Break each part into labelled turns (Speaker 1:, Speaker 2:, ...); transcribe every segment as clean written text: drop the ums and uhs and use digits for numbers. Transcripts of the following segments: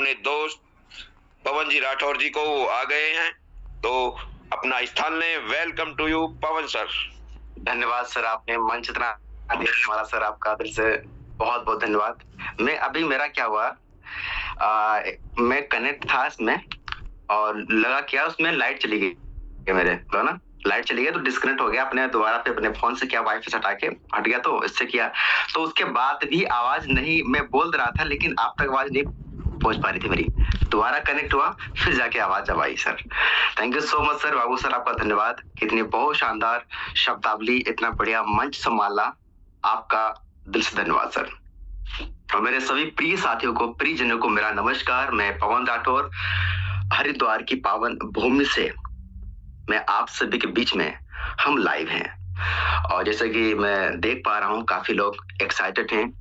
Speaker 1: अपने दोस्त पवन जी राठौर जी को आ गए हैं, तो अपना स्थान लें। Welcome to you Pawan sir.
Speaker 2: धन्यवाद सर, आपने मंच इतना दिया हमारा सर, आपका दिल से बहुत बहुत धन्यवाद। मेरा क्या हुआ, मैं कनेक्ट था इसमें और लगा क्या उसमें लाइट चली गई मेरे तो ना, लाइट चली गई तो डिस्कनेक्ट हो गया। अपने दोबारा पे अपने फोन से क्या वाईफाई से हटा के हट गया, तो इससे किया तो उसके बाद भी आवाज नहीं, मैं बोल रहा था लेकिन आप तक आवाज नहीं पहुंच पा रही थी मेरी। दोबारा कनेक्ट हुआ फिर जाके आवाज जब आई sir. Thank you so much sir, Babu sir आपका धन्यवाद। कितनी बहुत शानदार शब्दावली, इतना बढ़िया मंच संभाला, आपका दिल से धन्यवाद सर। और मेरे सभी प्रिय साथियों को, प्रियजनों को मेरा नमस्कार। मैं पवन राठौर, हरिद्वार की पावन भूमि से मैं आप सभी के बीच में हम लाइव हैं। और जैसे कि मैं देख पा रहा हूँ काफी लोग एक्साइटेड हैं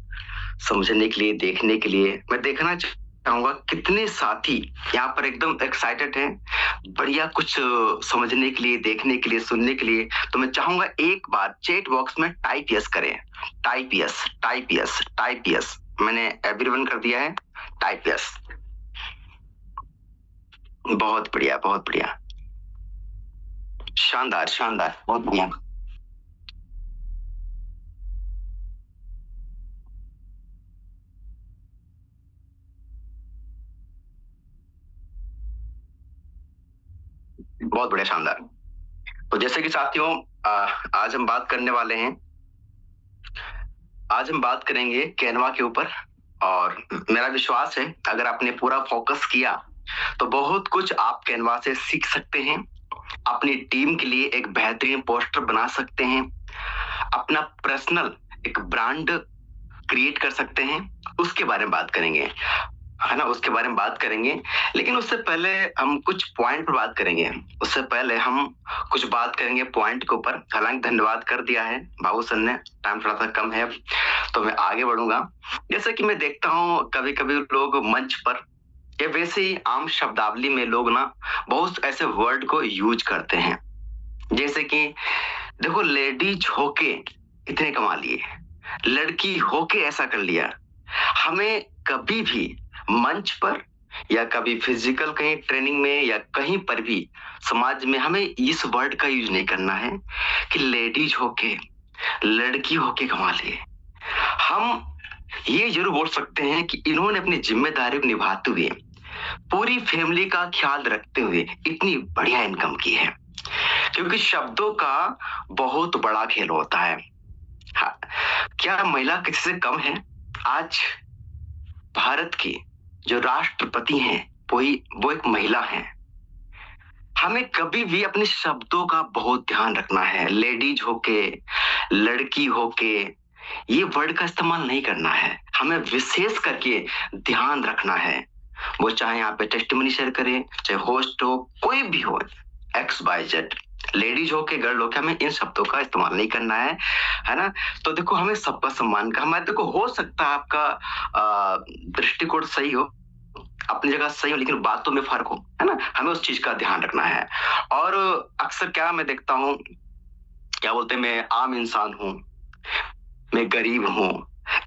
Speaker 2: समझने के लिए, देखने के लिए। मैं देखना चाहूंगा कितने साथी यहाँ पर एकदम एक्साइटेड हैं बढ़िया कुछ समझने के लिए, देखने के लिए, सुनने के लिए। तो मैं चाहूंगा एक बार चैट बॉक्स में टाइप यस करें। Type yes, type yes, type yes. मैंने एवरीवन कर दिया है, टाइप यस। बहुत बढ़िया, बहुत बढ़िया, शानदार शानदार, बहुत बढ़िया। बहुत बढ़िया, शानदार। तो जैसे कि साथियों, आज हम बात करने वाले हैं, आज हम बात करेंगे कैनवा के ऊपर। और मेरा विश्वास है अगर आपने पूरा फोकस किया तो बहुत कुछ आप कैनवा से सीख सकते हैं। अपनी टीम के लिए एक बेहतरीन पोस्टर बना सकते हैं, अपना पर्सनल एक ब्रांड क्रिएट कर सकते हैं। उसके बारे में बात करेंगे, है ना, उसके बारे में बात करेंगे। लेकिन उससे पहले हम कुछ पॉइंट पर बात करेंगे। उससे पहले हम कुछ बात करेंगे पॉइंट के ऊपर। हालांकि धन्यवाद कर दिया है बाबू सर ने, टाइम थोड़ा सा कम है तो मैं आगे बढ़ूंगा। जैसे कि मैं देखता हूँ कभी कभी लोग मंच पर या वैसे ही आम शब्दावली में लोग ना बहुत ऐसे वर्ड को यूज करते हैं, जैसे कि देखो लेडीज होके इतने कमा लिए, लड़की होके ऐसा कर लिया। हमें कभी भी मंच पर या कभी फिजिकल कहीं ट्रेनिंग में या कहीं पर भी समाज में हमें इस वर्ड का यूज नहीं करना है कि लेडीज होके, लड़की होके कमा लिए। हम ये जरूर बोल सकते हैं कि इन्होंने अपनी जिम्मेदारी को निभाते हुए, पूरी फैमिली का ख्याल रखते हुए इतनी बढ़िया इनकम की है। क्योंकि शब्दों का बहुत बड़ा खेल होता है। हाँ, क्या महिला किसी से कम है? आज भारत की जो राष्ट्रपति हैं वो एक महिला है। हमें कभी भी अपने शब्दों का बहुत ध्यान रखना है। लेडीज होके, लड़की होके, ये वर्ड का इस्तेमाल नहीं करना है। हमें विशेष करके ध्यान रखना है। वो चाहे यहाँ पे टेस्टिमनी शेयर करे, चाहे होस्ट हो, कोई भी हो, एक्स वाई जेड, लेडीज हो के, गर्ल हो के, हमें इन शब्दों का इस्तेमाल नहीं करना है ना। तो देखो हमें सबका सम्मान का, हमारे देखो हो सकता है आपका दृष्टिकोण सही हो, अपनी जगह सही हो, लेकिन बातों में फर्क हो, है ना। हमें उस चीज का ध्यान रखना है। और अक्सर क्या मैं देखता हूँ, क्या बोलते हैं, मैं आम इंसान हूँ, मैं गरीब हूँ,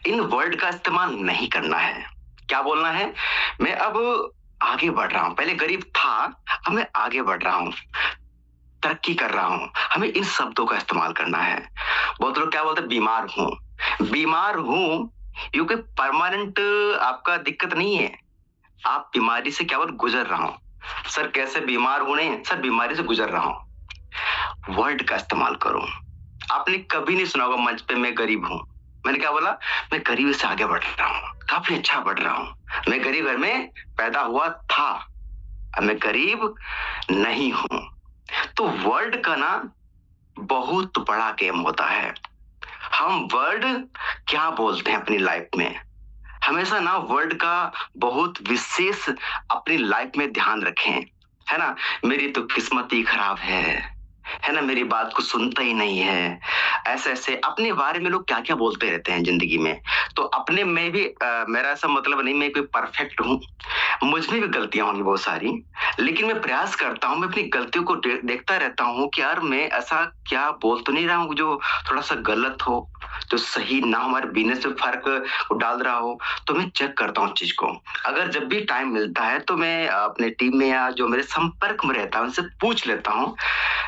Speaker 2: इन वर्ड का इस्तेमाल नहीं करना है। क्या बोलना है, मैं अब आगे बढ़ रहा हूँ, पहले गरीब था अब मैं आगे बढ़ रहा हूँ, तरक्की कर रहा हूँ। हमें इन शब्दों का इस्तेमाल करना है। बहुत लोग क्या बोलते हैं, बीमार हूँ, बीमार हूँ क्योंकि परमानेंट आपका दिक्कत नहीं है, आप बीमारी से क्या बोल गुजर रहा हूँ। सर कैसे बीमार हूं? नहीं सर, बीमारी से गुजर रहा हूँ। वर्ड का इस्तेमाल करो। आपने कभी नहीं सुना होगा मंच पे मैं गरीब हूँ। मैंने क्या बोला, मैं गरीबी से आगे बढ़ रहा हूँ, काफी अच्छा बढ़ रहा हूँ। मैं गरीब घर में पैदा हुआ था, अब मैं गरीब नहीं हूं। तो वर्ड का ना बहुत बड़ा गेम होता है। हम वर्ड क्या बोलते हैं अपनी लाइफ में, हमेशा ना वर्ड का बहुत विशेष अपनी लाइफ में ध्यान रखें, है ना। मेरी तो किस्मत ही खराब है, है ना, मेरी बात को सुनता ही नहीं है। ऐसे ऐसे अपने बारे में लोग क्या क्या बोलते रहते हैं जिंदगी में। तो अपने में भी मेरा ऐसा मतलब नहीं मैं कोई परफेक्ट हूँ, मुझ में भी गलतियां होंगी बहुत सारी, लेकिन मैं प्रयास करता हूँ, मैं अपनी गलतियों को देखता रहता हूँ कि यार मैं ऐसा क्या बोल तो नहीं रहा हूँ जो थोड़ा सा गलत हो, जो सही ना हमारे बिजनेस में फर्क डाल रहा हो। तो मैं चेक करता हूँ चीज को। अगर जब भी टाइम मिलता है तो मैं अपने टीम में या जो मेरे संपर्क में रहता है उनसे पूछ लेता हूँ,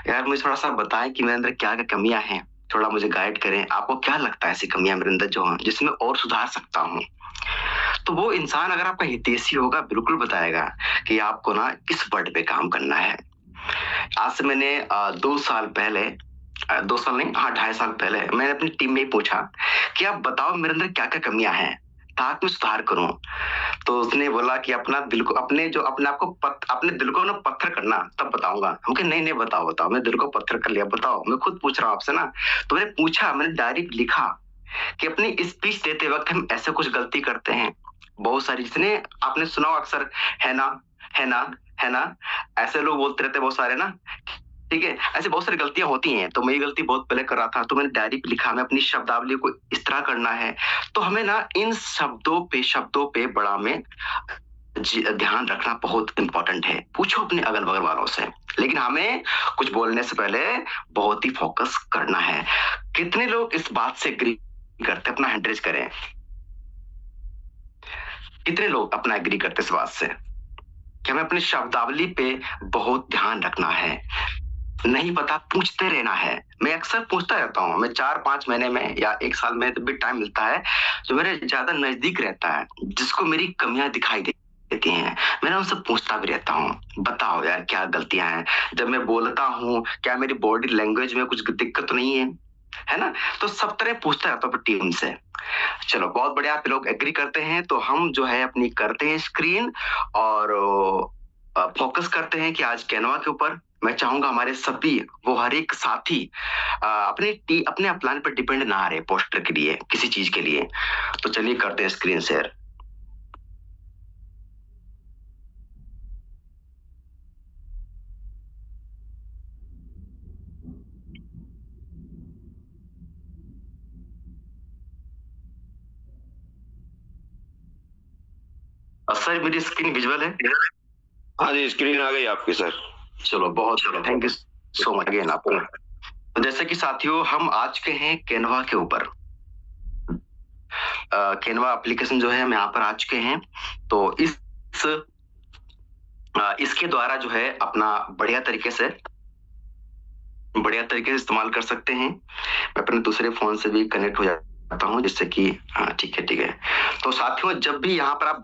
Speaker 2: यार मुझे थोड़ा सा बताएं कि मेरे अंदर क्या क्या कमियां हैं, थोड़ा मुझे गाइड करें। आपको क्या लगता है ऐसी कमियां मेरे अंदर जो हैं जिसमें और सुधार सकता हूँ? तो वो इंसान अगर आपका हितैषी होगा बिल्कुल बताएगा कि आपको ना किस वर्ड पे काम करना है। आज से मैंने 2 साल पहले, 2 साल नहीं, हाँ 2.5 साल पहले मैंने अपनी टीम में ही पूछा कि आप बताओ मेरे अंदर क्या क्या कमियां हैं ताकि मैं सुधार करूं। तो उसने बोला कि अपना दिल को, अपने जो अपने आप को अपने दिल को ना पत्थर करना तब बताऊंगा। हम कहे नहीं नहीं बताओ बताओ, मैं दिल को पत्थर कर लिया, बताओ, मैं खुद पूछ रहा हूँ आपसे ना। तो मैंने पूछा, मैंने डायरी पे लिखा कि अपनी स्पीच देते वक्त हम ऐसे कुछ गलती करते हैं बहुत सारी, जिसने आपने सुना हो अक्सर, है ना, है ना, है ना, ऐसे लोग बोलते रहते हैं बहुत सारे ना, ठीक है। ऐसे बहुत सारी गलतियां होती हैं। तो मैं ये गलती बहुत पहले कर रहा था, तो मैंने डायरी पे लिखा, मैं अपनी शब्दावली को इस तरह करना है। तो हमें ना इन शब्दों पे बड़ा में ध्यान रखना बहुत इंपॉर्टेंट है। पूछो अपने अगल बगल वालों से, लेकिन हमें कुछ बोलने से पहले बहुत ही फोकस करना है। कितने लोग इस बात से एग्री करते, अपना हैंड रेज करें। कितने लोग अपना एग्री करते इस बात से कि हमें अपनी शब्दावली पे बहुत ध्यान रखना है। नहीं पता पूछते रहना है। मैं अक्सर पूछता रहता हूँ। मैं 4-5 महीने में या 1 साल में जब भी टाइम मिलता है जो मेरे ज्यादा नजदीक रहता है, जिसको मेरी कमियां दिखाई देती हैं, मैं उनसे पूछता भी रहता हूँ, बताओ यार क्या गलतियां हैं। जब मैं बोलता हूँ क्या मेरी बॉडी लैंग्वेज में कुछ दिक्कत तो नहीं है ना। तो सब तरह पूछता रहता हूँ टीम से। चलो बहुत बढ़िया, आप लोग एग्री करते हैं तो हम जो है अपनी करते हैं स्क्रीन और फोकस करते हैं कि आज कैनवा के ऊपर मैं चाहूंगा हमारे सभी, वो हर एक साथी अपने प्लान पर डिपेंड ना रहे पोस्टर के लिए, किसी चीज के लिए। तो चलिए करते हैं स्क्रीन शेयर। सर मेरी स्क्रीन विजुअल है?
Speaker 1: हाँ जी, स्क्रीन आ गई आपकी सर।
Speaker 2: चलो बहुत thank you so much again आपको। तो जैसे कि साथियों हम आ चुके हैं कैनवा के ऊपर। कैनवा एप्लीकेशन जो है हम यहाँ पर आ चुके हैं। तो इसके द्वारा जो है अपना बढ़िया तरीके से इस्तेमाल कर सकते हैं। मैं अपने दूसरे फोन से भी कनेक्ट हो जाता हूँ जिससे कि ठीक है। तो साथियों जब भी यहाँ पर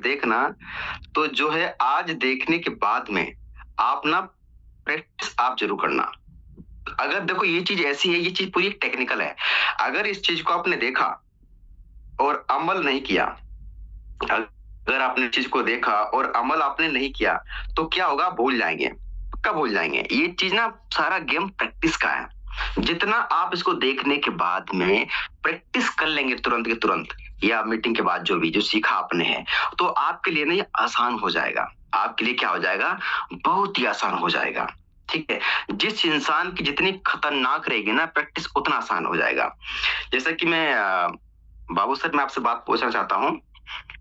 Speaker 2: देखना तो जो है आज देखने के बाद में आप ना प्रैक्टिस आप जरूर करना। अगर देखो ये चीज ऐसी है, ये चीज पूरी टेक्निकल है। अगर इस चीज को आपने देखा और अमल नहीं किया, अगर आपने चीज को देखा और अमल आपने नहीं किया तो क्या होगा, भूल जाएंगे, पक्का भूल जाएंगे। ये चीज ना सारा गेम प्रैक्टिस का है। जितना आप इसको देखने के बाद में प्रैक्टिस कर लेंगे तुरंत के तुरंत या मीटिंग के बाद जो सीखा आपने है, तो आपके लिए ना ये आसान हो जाएगा। आपके लिए क्या हो जाएगा, बहुत ही आसान हो जाएगा। ठीक है, जिस इंसान की जितनी खतरनाक रहेगी ना प्रैक्टिस उतना आसान हो जाएगा। जैसे कि बाबू सर मैं आपसे बात पूछना चाहता हूँ।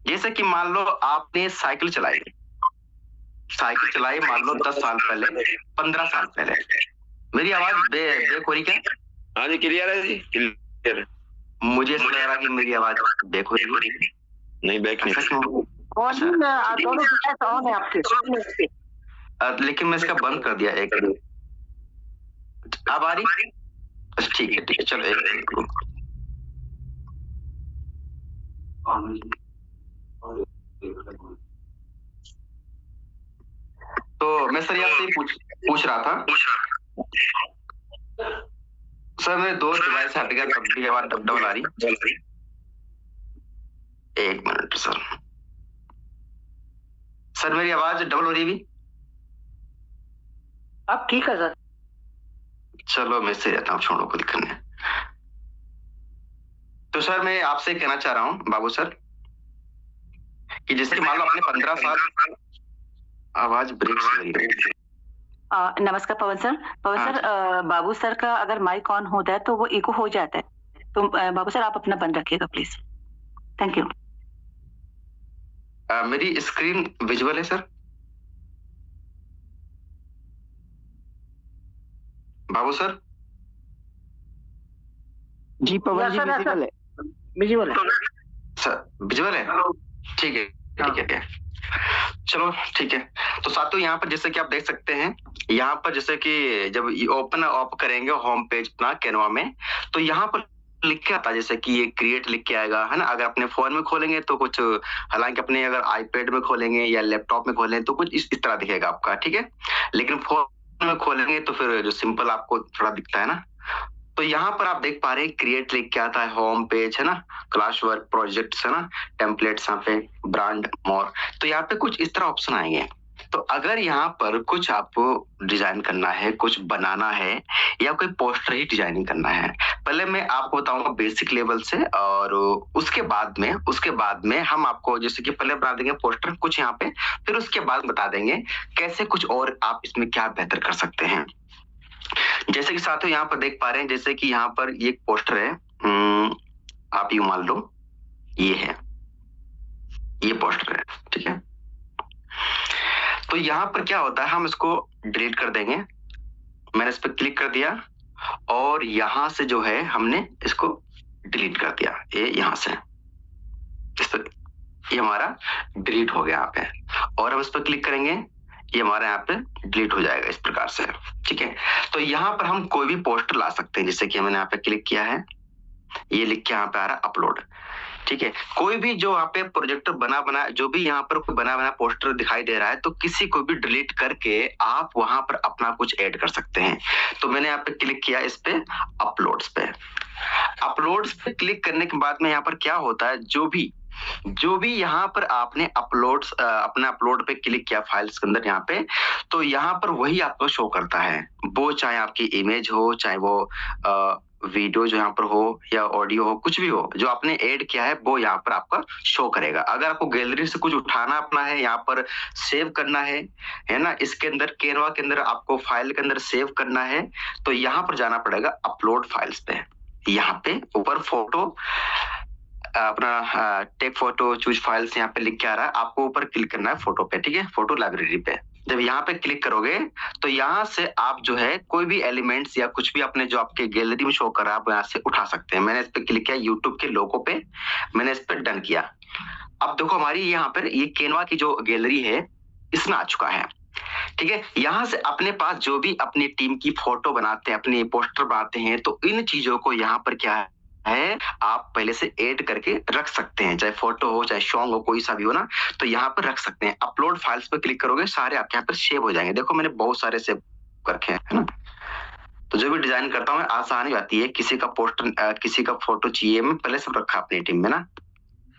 Speaker 2: जैसे कि मान लो आपने साइकिल चलाई मान लो 10 साल पहले, 15 साल पहले। मेरी आवाज ब्रेक हो रही क्या?
Speaker 1: हाँ जी क्लियर है जी, क्लियर है।
Speaker 2: मुझे ऐसा लग रहा कि मेरी आवाज ब्रेक हो रही है।
Speaker 1: नहीं बैक नहीं,
Speaker 2: लेकिन मैं इसका बंद कर दिया एक। अब आ रही? ठीक है चलो एक। तो मैं सर आपसे पूछ रहा था सर, मेरे 2 डिवाइस हट गया तब भी आवाज डबल आ रही। 1 मिनट सर मेरी आवाज डबल हो रही भी?
Speaker 3: अब ठीक है सर।
Speaker 2: चलो मैं से रहता हूँ, छोड़ो को दिक्कत नहीं। तो सर मैं आपसे कहना चाह रहा हूँ बाबू सर कि जैसे मान लो आपने 15 साल, आवाज ब्रेक से रही है।
Speaker 3: नमस्कार पवन सर।
Speaker 2: हाँ
Speaker 3: सर, बाबू सर का अगर माइक ऑन होता है तो वो इको हो जाता है, तो बाबू सर आप अपना बंद रखिएगा प्लीज। Thank you.
Speaker 2: मेरी स्क्रीन विजुअल है सर? बाबू सर?
Speaker 4: जी पवन जी विजिबल है।
Speaker 3: विजुअल है
Speaker 2: सर विजुअल है? ठीक है ठीक है, चलो ठीक है। तो साथियों यहाँ पर जैसे कि आप देख सकते हैं, यहाँ पर जैसे कि जब ओपन ऑप करेंगे होम पेज अपना कैनवा में, तो यहाँ पर लिख के आता है जैसे कि ये क्रिएट लिख के आएगा, है ना। अगर अपने फोन में खोलेंगे तो कुछ, हालांकि अपने अगर आईपैड में खोलेंगे या लैपटॉप में खोलेंगे तो कुछ इस तरह दिखेगा आपका, ठीक है। लेकिन फोन में खोलेंगे तो फिर जो सिंपल आपको थोड़ा दिखता है ना। तो यहाँ पर आप देख पा रहे हैं क्रिएट लिख के आता है, होम पेज है ना, क्लास वर्क प्रोजेक्ट्स है ना, टेम्पलेट्स यहाँ पे, ब्रांड मोर। तो यहाँ पे कुछ इस तरह ऑप्शन आएंगे। तो अगर यहाँ पर कुछ आपको डिजाइन करना है, कुछ बनाना है या कोई पोस्टर ही डिजाइनिंग करना है, पहले मैं आपको बताऊंगा बेसिक लेवल से, और उसके बाद में हम आपको जैसे कि पहले बना देंगे पोस्टर कुछ यहाँ पे, फिर उसके बाद बता देंगे कैसे कुछ और आप इसमें क्या बेहतर कर सकते हैं। जैसे कि साथियों यहाँ पर देख पा रहे हैं, जैसे कि यहाँ पर ये एक पोस्टर है, आप यूं मान लो ये है, ये पोस्टर है, ठीक है। तो यहाँ पर क्या होता है, हम इसको डिलीट कर देंगे। मैंने इस पर क्लिक कर दिया और यहाँ से जो है हमने इसको डिलीट कर दिया, ये यहाँ से इस पर, ये हमारा डिलीट हो गया यहाँ पे। और अब इस पर क्लिक करेंगे, ये हमारा यहाँ पे डिलीट हो जाएगा इस प्रकार से, ठीक है। तो यहाँ पर हम कोई भी पोस्टर ला सकते हैं, जैसे कि मैंने यहाँ पे क्लिक किया है, ये लिख के यहाँ पे आ रहा अपलोड, ठीक है। कोई भी जो यहाँ पे प्रोजेक्टर बना जो भी यहाँ पर कोई बना पोस्टर दिखाई दे रहा है, तो किसी को भी डिलीट करके आप वहां पर अपना कुछ ऐड कर सकते हैं। तो मैंने यहाँ पे क्लिक किया इस पे अपलोड्स पे। अपलोड्स पे क्लिक करने के बाद में यहाँ पर क्या होता है, जो भी यहाँ पर आपने अपलोड्स अपने अपलोड पे क्लिक किया फाइल्स के अंदर यहाँ पे, तो यहाँ पर वही आपको शो करता है। वो चाहे आपकी इमेज हो, चाहे वो वीडियो जो यहाँ पर हो या ऑडियो हो, कुछ भी हो जो आपने ऐड किया है वो यहाँ पर आपका शो करेगा। अगर आपको गैलरी से कुछ उठाना अपना है, यहाँ पर सेव करना है ना, इसके अंदर कैनवा के अंदर आपको फाइल के अंदर सेव करना है, तो यहाँ पर जाना पड़ेगा अपलोड फाइल्स पे। यहाँ पे ऊपर फोटो अपना टेक फोटो चूज फाइल्स यहाँ पे लिख के आ रहा है, आपको ऊपर क्लिक करना है फोटो पे, ठीक है, फोटो लाइब्रेरी पे। जब यहाँ पे क्लिक करोगे तो यहाँ से आप जो है कोई भी एलिमेंट्स या कुछ भी अपने जो आपके गैलरी में शो कर रहा है आप यहाँ से उठा सकते हैं। मैंने इस पे क्लिक किया, यूट्यूब के लोगो पे मैंने इस पे डन किया। अब देखो हमारी यहाँ पर ये कैनवा की जो गैलरी है इसमें आ चुका है, ठीक है। यहाँ से अपने पास जो भी अपनी टीम की फोटो बनाते हैं, अपने पोस्टर बनाते हैं, तो इन चीजों को यहाँ पर क्या है आप पहले से ऐड करके रख सकते हैं, चाहे फोटो हो चाहे सॉन्ग हो, कोई सा भी हो ना, तो यहाँ पर रख सकते हैं। अपलोड फाइल्स पर क्लिक करोगे सारे आपके यहाँ पर सेव हो जाएंगे। देखो मैंने बहुत सारे सेव रखे हैं, है ना। तो जो भी डिजाइन करता हूँ आसानी आती है, किसी का पोस्टर किसी का फोटो चाहिए, मैं पहले सब रखा अपनी टीम में ना,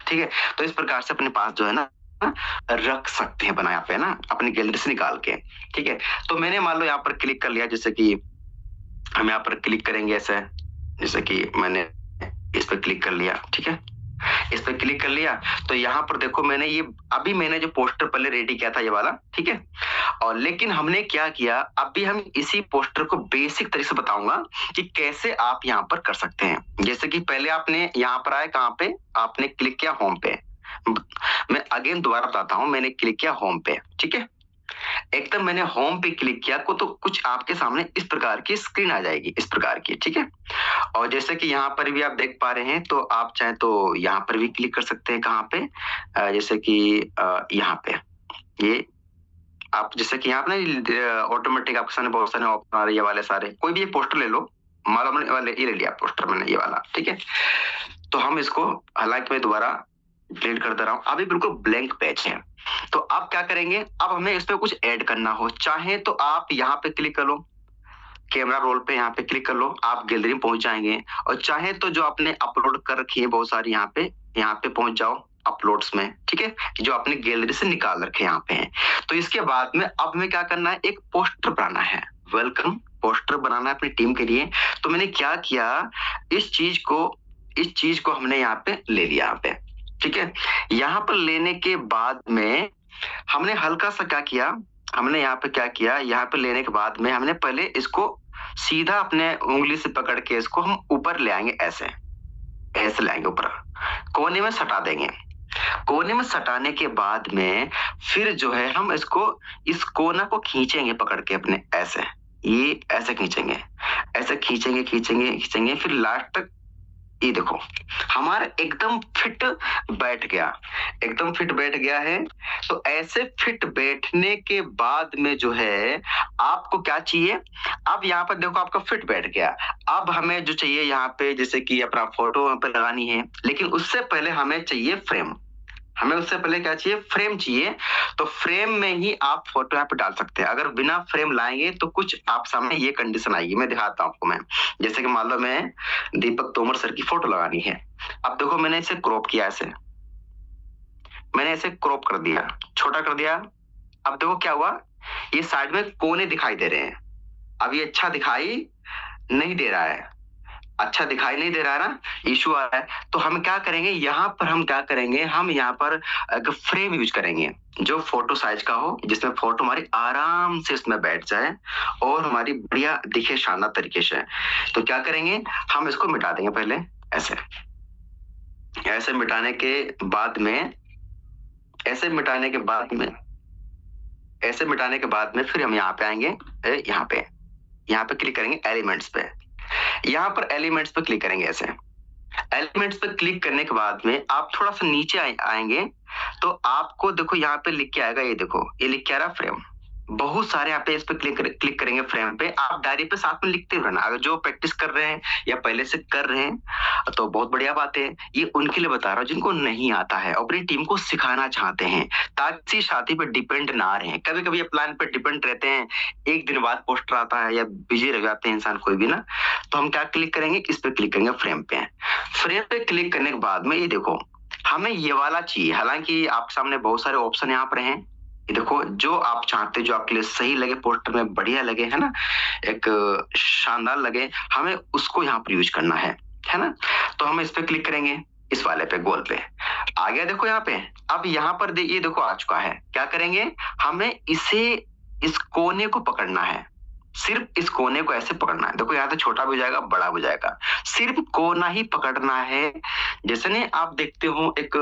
Speaker 2: ठीक है। तो इस प्रकार से अपने पास जो है ना रख सकते हैं बनाया पे ना, अपनी गैलरी से निकाल के, ठीक है। तो मैंने मान लो यहाँ पर क्लिक कर लिया, जैसे कि हम यहाँ पर क्लिक करेंगे ऐसे, जैसे कि मैंने इस पर क्लिक कर लिया, ठीक है, इस पर क्लिक कर लिया। तो यहाँ पर देखो मैंने ये अभी मैंने जो पोस्टर पहले रेडी किया था ये वाला, ठीक है। और लेकिन हमने क्या किया, अभी हम इसी पोस्टर को बेसिक तरीके से बताऊंगा कि कैसे आप यहाँ पर कर सकते हैं। जैसे कि पहले आपने यहाँ पर आए, कहाँ पे आपने क्लिक किया, होम पे। मैं अगेन दोबारा बताता हूँ, मैंने क्लिक किया होम पे, ठीक है। एकदम मैंने होम पे क्लिक किया को तो कुछ आपके सामने इस प्रकार की स्क्रीन आ जाएगी, इस प्रकार की, ठीक है। और जैसे कि यहाँ पर भी आप देख पा रहे हैं, तो आप चाहे तो यहाँ पर भी क्लिक कर सकते हैं, कहाँ पे जैसे कि यहाँ पे ये आप जैसे कि यहाँ पे ऑटोमेटिक आपके सामने बहुत सारे ऑप्शन आ रहे हैं, ये वाले सारे, कोई भी एक पोस्टर ले लो, मान लो वाले ये ले लिया पोस्टर मैंने, ये वाला, ठीक है। तो हम इसको, हालांकि मैं दोबारा डिलीट कर दे रहा हूँ, अभी बिल्कुल ब्लैंक पेज है। तो आप क्या करेंगे, अब हमें इस पे कुछ ऐड करना हो, चाहे तो आप यहाँ पे क्लिक कर लो, कैमरा रोल पे यहाँ पे क्लिक कर लो, आप गैलरी में पहुंच जाएंगे। और चाहे तो जो आपने अपलोड कर रखी है बहुत सारी, यहाँ पे पहुंच जाओ अपलोड्स में, ठीक है, जो अपने गैलरी से निकाल रखे यहाँ पे हैं। तो इसके बाद में अब हमें क्या करना है, एक पोस्टर बनाना है, वेलकम पोस्टर बनाना है अपनी टीम के लिए। तो मैंने क्या किया, इस चीज को हमने यहाँ पे ले लिया, यहाँ पे, ठीक है। यहाँ पर लेने के बाद में हमने हल्का सा क्या किया, हमने यहाँ पे क्या किया, यहाँ पे लेने के बाद में हमने पहले इसको सीधा अपने उंगली से पकड़ के इसको हम ऊपर ले आएंगे, ऐसे ऐसे लाएंगे ऊपर, कोने में सटा देंगे। कोने में सटाने के बाद में फिर जो है हम इसको इस कोना को खींचेंगे पकड़ के अपने, ऐसे ये ऐसे खींचेंगे, ऐसे खींचेंगे खींचेंगे खींचेंगे, फिर लास्ट तक ये देखो हमारा एकदम फिट बैठ गया, एकदम फिट बैठ गया है। तो ऐसे फिट बैठने के बाद में जो है आपको क्या चाहिए, अब यहाँ पर देखो आपका फिट बैठ गया। अब हमें जो चाहिए यहाँ पे जैसे कि अपना फोटो यहाँ पे लगानी है, लेकिन उससे पहले हमें चाहिए फ्रेम। हमें उससे पहले क्या चाहिए, फ्रेम चाहिए। तो फ्रेम में ही आप फोटो यहाँ पे डाल सकते हैं। अगर बिना फ्रेम लाएंगे तो कुछ आप सामने ये कंडीशन आएगी, मैं दिखाता हूँ आपको। मैं जैसे कि मान लो मैं दीपक तोमर सर की फोटो लगानी है। अब देखो मैंने इसे क्रॉप किया, ऐसे मैंने इसे क्रॉप कर दिया, छोटा कर दिया। अब देखो क्या हुआ, ये साइड में कोने दिखाई दे रहे हैं। अब ये अच्छा दिखाई नहीं दे रहा है, अच्छा दिखाई नहीं दे रहा है ना, इशू आ रहा है। तो हम क्या करेंगे, यहाँ पर हम क्या करेंगे, हम यहाँ पर फ्रेम यूज करेंगे जो फोटो साइज का हो, जिसमें फोटो हमारी आराम से इसमें बैठ जाए और हमारी बढ़िया दिखे शानदार तरीके से। तो क्या करेंगे, हम इसको मिटा देंगे पहले, ऐसे ऐसे मिटाने के बाद में, ऐसे मिटाने के बाद में, ऐसे मिटाने के बाद में फिर हम यहाँ पे आएंगे, यहाँ पे क्लिक करेंगे एलिमेंट्स पे। यहाँ पर एलिमेंट्स पे क्लिक करेंगे, ऐसे एलिमेंट्स पे क्लिक करने के बाद में आप थोड़ा सा नीचे आएंगे तो आपको देखो यहाँ पे लिख के आएगा, ये देखो ये लिख के आ रहा फ्रेम। बहुत सारे यहाँ पे इस पे क्लिक करेंगे फ्रेम पे। आप डायरी पे साथ में लिखते रहना, अगर जो प्रैक्टिस कर रहे हैं या पहले से कर रहे हैं तो बहुत बढ़िया बात है। ये उनके लिए बता रहा हूँ जिनको नहीं आता है और अपनी टीम को सिखाना चाहते हैं, ताकि शादी पे डिपेंड ना रहे। कभी कभी ये प्लान पे डिपेंड रहते हैं, एक दिन बाद पोस्टर आता है या बिजी रह जाते हैं इंसान कोई भी ना। तो हम क्या क्लिक करेंगे, इस पे क्लिक करेंगे फ्रेम पे। फ्रेम पे क्लिक करने के बाद में ये देखो हमें ये वाला चाहिए। हालांकि आपके सामने बहुत सारे ऑप्शन यहाँ पर हैं, ये देखो जो आप चाहते, जो आपके लिए सही लगे, पोस्टर में बढ़िया लगे, है ना, एक शानदार लगे, हमें उसको यहाँ पर यूज करना है ना। तो हम इस पे क्लिक करेंगे, इस वाले पे, गोल पे आ गया देखो यहाँ पे। अब यहाँ पर ये देखो आ चुका है। क्या करेंगे, हमें इसे इस कोने को पकड़ना है, सिर्फ इस कोने को ऐसे पकड़ना है। देखो यहाँ तो छोटा भी हो जाएगा, बड़ा हो जाएगा, सिर्फ कोना ही पकड़ना है। जैसे नहीं आप देखते हो एक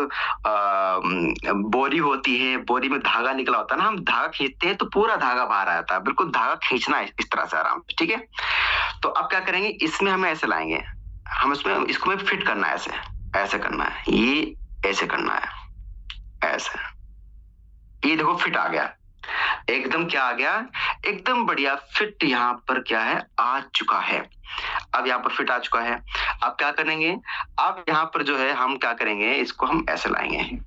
Speaker 2: बोरी होती है, बोरी में धागा निकला होता है ना, हम धागा खींचते हैं तो पूरा धागा बाहर आता है, बिल्कुल धागा खींचना है इस तरह से आराम से, ठीक है। तो अब क्या करेंगे, इसमें हमें ऐसे लाएंगे, हम इसमें इसको में फिट करना है, ऐसे ऐसे करना है, ये ऐसे करना है, ऐसे। ये देखो फिट आ गया, एकदम क्या आ गया, एकदम बढ़िया फिट यहाँ पर क्या है, आ चुका है। अब यहाँ पर फिट आ चुका है। अब क्या करेंगे, अब यहाँ पर जो है हम क्या करेंगे, इसको हम ऐसे लाएंगे,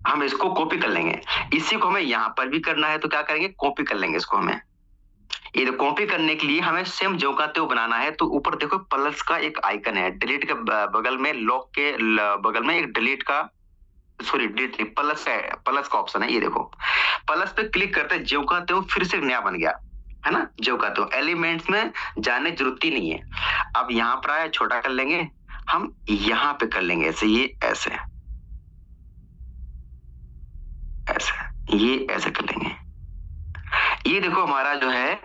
Speaker 2: हम इसको कॉपी कर लेंगे। इसी को हमें यहाँ पर भी करना है, तो क्या करेंगे, कॉपी कर लेंगे इसको। हमें ये कॉपी करने के लिए हमें सेम जो का त्यों बनाना है। तो ऊपर देखो प्लस का एक आइकन है, डिलीट के बगल में, लॉक के बगल में एक डिलीट का, सॉरी डिलीट नहीं, प्लस का ऑप्शन है। ये देखो प्लस पे क्लिक करते हैं, जो का त्यों फिर से नया बन गया, है ना। जो का त्यों एलिमेंट्स में जाने जरूरत ही नहीं है। अब यहाँ पर आया, छोटा कर लेंगे, हम यहाँ पे कर लेंगे ऐसे, ये ऐसे, ऐसे, ये ऐसे कर लेंगे। ये देखो हमारा जो है,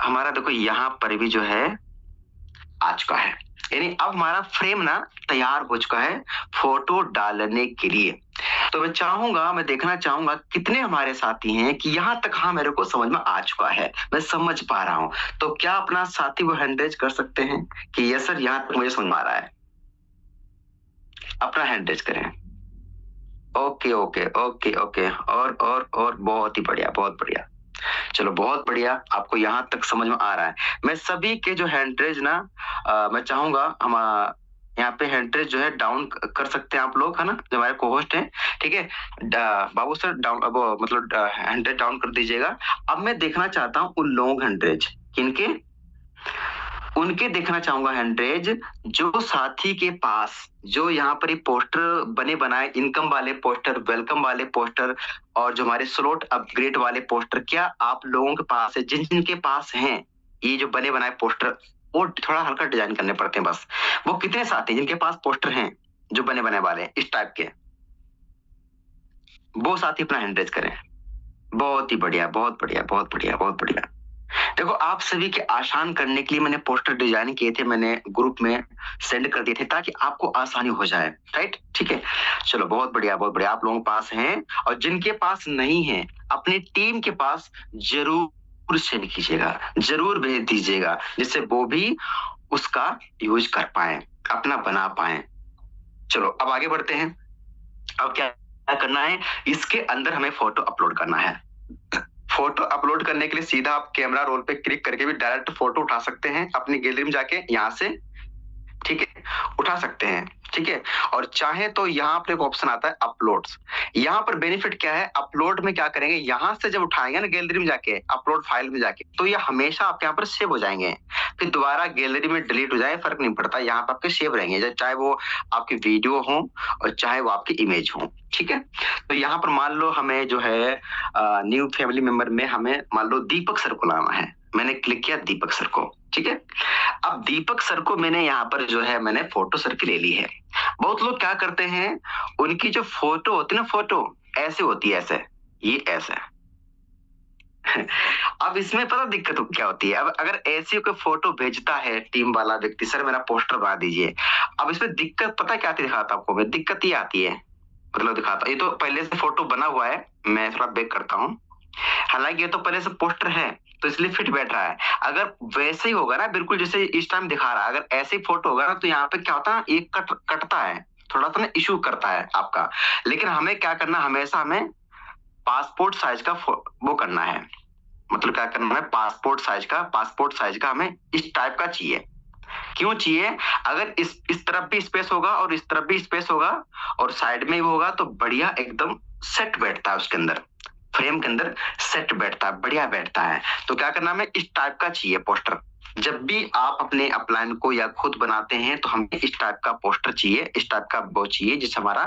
Speaker 2: हमारा देखो यहाँ पर भी जो है आ चुका है, यानी अब हमारा फ्रेम ना तैयार हो चुका है फोटो डालने के लिए। तो मैं चाहूंगा, मैं देखना चाहूंगा कितने हमारे साथी हैं कि यहाँ तक हाँ मेरे को समझ में आ चुका है, मैं समझ पा रहा हूं। तो क्या अपना साथी वो हैंड रेज कर सकते हैं कि यस सर यहाँ तक मुझे समझ में आ रहा है, अपना हैंड रेज करें। ओके ओके ओके ओके, और बहुत ही बढ़िया, बहुत बढ़िया, चलो बहुत बढ़िया, आपको यहाँ तक समझ में आ रहा है। मैं सभी के जो हैंडरेज ना मैं चाहूंगा हम यहाँ पे हैंडरेज जो है डाउन कर सकते हैं आप लोग, है ना, जो हमारे को होस्ट हैं, ठीक है। बाबू सर डाउन, अब मतलब हैंडरेज डाउन कर दीजिएगा। अब मैं देखना चाहता हूँ उन लोग हैंडरेज किनके, उनके देखना चाहूंगा हैंडरेज जो साथी के पास, जो यहाँ पर पोस्टर बने बनाए, इनकम वाले पोस्टर, वेलकम वाले पोस्टर और जो हमारे स्लॉट अपग्रेड वाले पोस्टर, क्या आप लोगों के पास है, जिन जिन के पास हैं ये जो बने बनाए पोस्टर, वो थोड़ा हल्का डिजाइन करने पड़ते हैं बस। वो कितने साथी जिनके पास पोस्टर हैं जो बने बनाए वाले इस टाइप के, वो साथी अपना हैंडरेज करें। बहुत ही बढ़िया, बहुत बढ़िया, बहुत बढ़िया, बहुत बढ़िया। देखो, आप सभी के आसान करने के लिए मैंने पोस्टर डिजाइन किए थे, मैंने ग्रुप में सेंड कर दिए थे ताकि आपको आसानी हो जाए। राइट, ठीक है, चलो बहुत बढ़िया, बहुत बढ़िया। आप लोगों के पास हैं, और जिनके पास नहीं है अपनी टीम के पास जरूर सेंड कीजिएगा, जरूर भेज दीजिएगा, जिससे वो भी उसका यूज कर पाए, अपना बना पाए। चलो अब आगे बढ़ते हैं। अब क्या करना है, इसके अंदर हमें फोटो अपलोड करना है। फोटो अपलोड करने के लिए सीधा आप कैमरा रोल पे क्लिक करके भी डायरेक्ट फोटो उठा सकते हैं अपनी गैलरी में जाके, यहाँ से, ठीक है, उठा सकते हैं, ठीक है। और चाहे तो यहाँ पर एक ऑप्शन आता है अपलोड्स। यहाँ पर बेनिफिट क्या है, अपलोड में क्या करेंगे, यहाँ से जब उठाएंगे ना गैलरी में जाके, अपलोड फाइल में जाके, तो ये हमेशा आपके यहाँ पर सेव हो जाएंगे, फिर दोबारा गैलरी में डिलीट हो जाए फर्क नहीं पड़ता, यहाँ पर आपके सेव रहेंगे, चाहे वो आपकी वीडियो हो और चाहे वो आपकी इमेज हो, ठीक है। तो यहाँ पर मान लो हमें जो है न्यू फैमिली मेंबर में हमें मान लो दीपक सर को लाना है, मैंने क्लिक किया दीपक सर को, ठीक है। अब दीपक सर को मैंने यहाँ पर जो है मैंने फोटो सर की ले ली है। बहुत लोग क्या करते हैं, उनकी जो फोटो होती है ना, फोटो ऐसे होती है, ऐसे, ये ऐसे। अब इसमें पता दिक्कत क्या होती है, अब अगर ऐसी कोई फोटो भेजता है टीम वाला व्यक्ति, सर मेरा पोस्टर बना दीजिए, अब इसमें दिक्कत पता क्या आती है, दिखाता आपको मैं, दिक्कत ये आती है, मतलब दिखाता, ये तो पहले से फोटो बना हुआ है, मैं थोड़ा बैक करता हूँ, हालांकि ये तो पहले से पोस्टर है तो इसलिए फिट बैठ रहा है। अगर वैसे ही होगा ना, बिल्कुल जैसे इस टाइम दिखा रहा है, अगर ऐसे ही फोटो होगा ना, तो यहाँ पे क्या होता है, एक कटता है, थोड़ा सा ना इशू करता है आपका। लेकिन हमें क्या करना, हमेशा हमें पासपोर्ट साइज का वो करना है, मतलब क्या करना है, पासपोर्ट साइज का हमें इस टाइप का चाहिए। क्यों चाहिए, अगर इस तरफ भी स्पेस होगा और इस तरफ भी स्पेस होगा और साइड में भी होगा तो बढ़िया एकदम सेट बैठता है, उसके अंदर फ्रेम के अंदर सेट बैठता है, बढ़िया बैठता है। तो क्या करना, हमें इस टाइप का चाहिए पोस्टर। जब भी आप अपने अपलाइन को या खुद बनाते हैं तो हमें इस टाइप का पोस्टर चाहिए, इस टाइप का वो चाहिए जिससे हमारा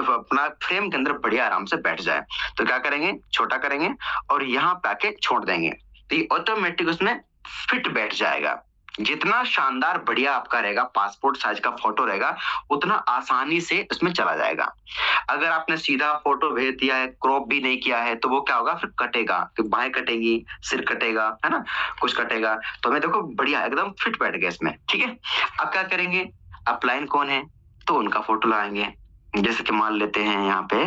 Speaker 2: अपना फ्रेम के अंदर बढ़िया आराम से बैठ जाए। तो क्या करेंगे, छोटा करेंगे और यहाँ पे आके छोड़ देंगे, तो ये ऑटोमेटिक उसमें फिट बैठ जाएगा। जितना शानदार बढ़िया आपका रहेगा, पासपोर्ट साइज का फोटो रहेगा, उतना आसानी से उसमें चला जाएगा। अगर आपने सीधा फोटो भेज दिया है, क्रॉप भी नहीं किया है, तो वो क्या होगा, फिर कटेगा, फिर बाहें कटेगी, सिर कटेगा, है ना, कुछ कटेगा। तो हमें देखो बढ़िया एकदम फिट बैठ गया इसमें, ठीक है। अब क्या करेंगे, अपलाइन कौन है, तो उनका फोटो लगाएंगे। जैसे कि मान लेते हैं यहाँ पे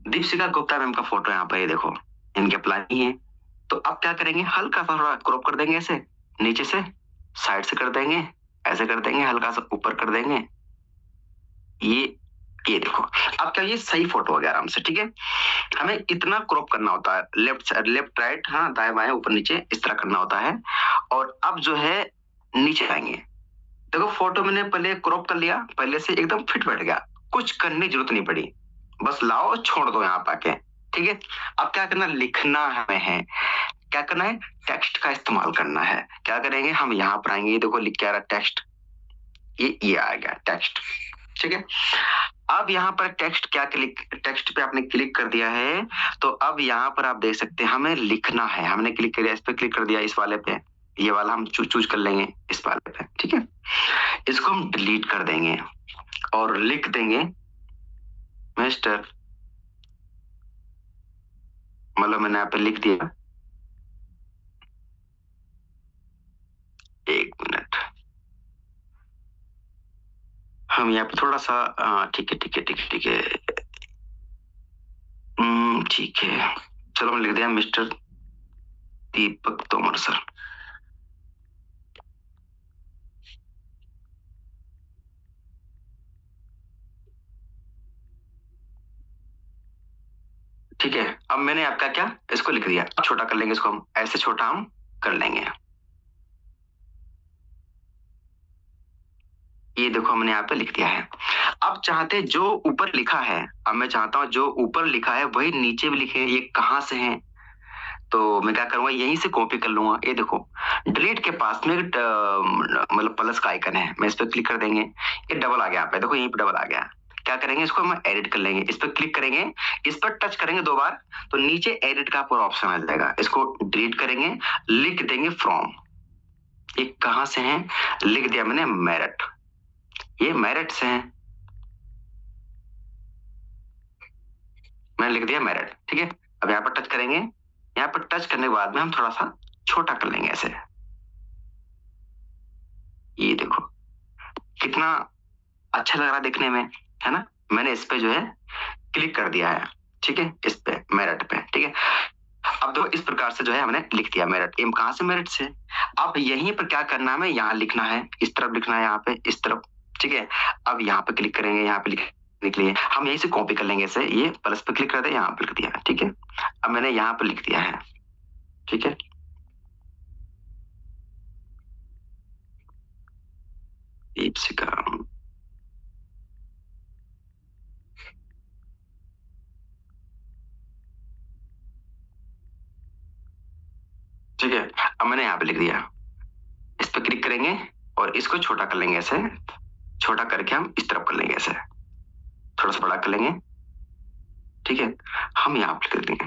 Speaker 2: दीपशिखा गुप्ता मैम का फोटो, यहाँ पे ये देखो इनके अपलाइन ही है। तो अब क्या करेंगे, हल्का सा थोड़ा क्रॉप कर देंगे, ऐसे नीचे से, साइड से कर देंगे, ऐसे कर देंगे, हल्का सा ऊपर कर देंगे, ये देखो। अब क्या, ये सही फोटो हो गया आराम से, ठीक है। हमें इतना क्रॉप करना होता है, लेफ्ट राइट, हाँ दाएं बाएं ऊपर नीचे, इस तरह करना होता है। और अब जो है नीचे आएंगे, देखो फोटो मैंने पहले क्रॉप कर लिया, पहले से एकदम फिट बैठ गया, कुछ करने की जरूरत नहीं पड़ी, बस लाओ और छोड़ दो यहाँ पाके, ठीक है। अब क्या करना, लिखना हमें है, क्या करना है, टेक्स्ट का इस्तेमाल करना है। क्या करेंगे, हम यहाँ पर आएंगे, देखो लिख के आ रहा टेक्स्ट, ये आ गया टेक्स्ट, ठीक है। अब यहाँ पर टेक्स्ट टेक्स्ट पे आपने क्लिक कर दिया है, तो अब यहाँ पर आप देख सकते हैं हमें लिखना है, हमने क्लिक किया, इस पे क्लिक कर दिया, इस वाले पे, ये वाला हम चूज कर लेंगे, इस वाले पे, ठीक है। इसको हम डिलीट कर देंगे और लिख देंगे मिस्टर, मतलब मैंने यहाँ पे लिख दिया, एक मिनट, हम यहाँ पे थोड़ा सा ठीक है, ठीक है, चलो मैं लिख दिया मिस्टर दीपक तोमर सर। ठीक है, अब मैंने आपका क्या, इसको लिख दिया, छोटा कर लेंगे इसको, हम ऐसे छोटा हम कर लेंगे, ये देखो हमने यहाँ पे लिख दिया है। अब चाहते जो ऊपर लिखा है, अब मैं चाहता हूँ जो ऊपर लिखा है वही नीचे भी लिखे, ये कहाँ से है, तो मैं क्या करूंगा, यहीं से कॉपी कर लूंगा। ये देखो डिलीट के पास में मतलब प्लस का आइकन है, मैं इस पर क्लिक कर देंगे, ये डबल आ गया यहाँ पे, देखो यहीं पे डबल आ गया। क्या करेंगे, इसको हम एडिट कर लेंगे, इस पर क्लिक करेंगे, इस पर टच करेंगे 2 बार, तो नीचे एडिट का पूरा ऑप्शन आ जाएगा, इसको डिलीट करेंगे, लिख देंगे फ्रॉम, ये कहाँ से है, लिख दिया मैंने मेरठ, ये मेरठ से है, मैंने लिख दिया मेरिट। ठीक है, अब यहाँ पर टच करेंगे। यहाँ पर टच करने के बाद में हम थोड़ा सा छोटा कर लेंगे ऐसे। ये देखो कितना अच्छा लग रहा है देखने में, है ना। मैंने इस पे जो है क्लिक कर दिया है। ठीक है, इस पे मेरिट पे। ठीक है, अब देखो इस प्रकार से जो है हमने लिख दिया मेरिट। एम कहाँ से? मेरिट से। अब यहीं पर क्या करना है, हमें यहाँ लिखना है, इस तरफ लिखना है, यहाँ पे इस तरफ। ठीक है, अब यहाँ पे क्लिक करेंगे, यहाँ पे लिखने के लिए हम यहीं से कॉपी कर लेंगे इसे। ये प्लस पे क्लिक कर दे, यहाँ पे लिख दिया। ठीक है, अब मैंने यहाँ पे लिख दिया है। ठीक है, ठीक है, अब मैंने यहाँ पे लिख दिया। इस पे क्लिक करेंगे और इसको छोटा कर लेंगे ऐसे। छोटा करके हम इस तरफ कर लेंगे ऐसे, थोड़ा सा बड़ा कर लेंगे। ठीक है, हम यहाँ पे लिख देंगे।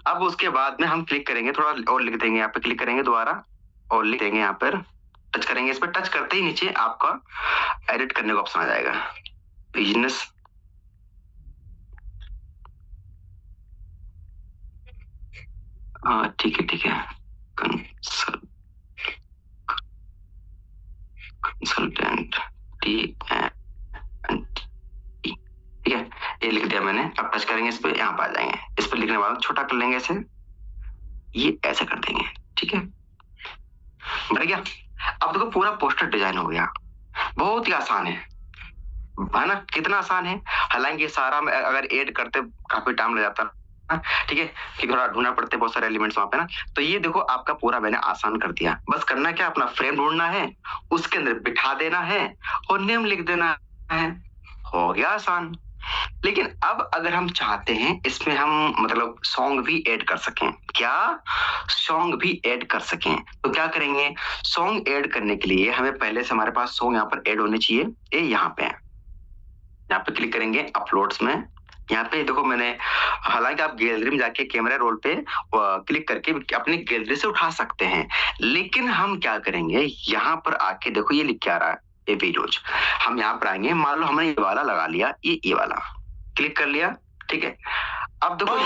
Speaker 2: अब उसके बाद में हम क्लिक करेंगे, थोड़ा और लिख देंगे। यहाँ पे क्लिक करेंगे दोबारा और लिख देंगे। यहाँ पर टच करेंगे। इस पर टच करते ही नीचे आपका एडिट करने का ऑप्शन आ जाएगा, बिजनेस। हाँ ठीक है, ठीक है, कंसल्टेंट ठीक है, ये लिख दिया मैंने। अब टच करेंगे इस पे, यहाँ पे आ जाएंगे। इस पे लिखने के बाद छोटा कर लेंगे ऐसे, ये ऐसे कर देंगे। ठीक है, बढ़ गया। अब देखो पूरा पोस्टर डिजाइन हो गया। बहुत ही आसान है ना, कितना आसान है। हालांकि सारा अगर ऐड करते काफी टाइम लग जाता, ठीक है, कि थोड़ा ढूंढना पड़ते बहुत सारे एलिमेंट्स वहां पे ना। तो ये देखो आपका पूरा मैंने आसान कर दिया। बस करना क्या, अपना फ्रेम ढूंढना है, उसके अंदर बिठा देना है और नेम लिख देना है, हो गया आसान। लेकिन अब अगर हम चाहते हैं इसमें हम मतलब सॉन्ग भी ऐड कर सकें, क्या सॉन्ग भी ऐड कर सकें, तो क्या करेंगे? सॉन्ग ऐड करने के लिए हमें पहले से हमारे पास सॉन्ग यहाँ पर ऐड होने चाहिए। ये यहाँ पे है, यहाँ पे क्लिक करेंगे अपलोड्स में। यहाँ पे देखो मैंने, हालांकि आप गैलरी में जाके कैमरा रोल पे क्लिक करके अपनी गैलरी से उठा सकते हैं, लेकिन हम क्या करेंगे, यहाँ पर आके देखो ये लिख के आ रहा है ये वीडियोज। हम यहाँ पर आएंगे, मान लो हमने ये वाला लगा लिया, ये वाला क्लिक कर लिया। ठीक है, अब देखो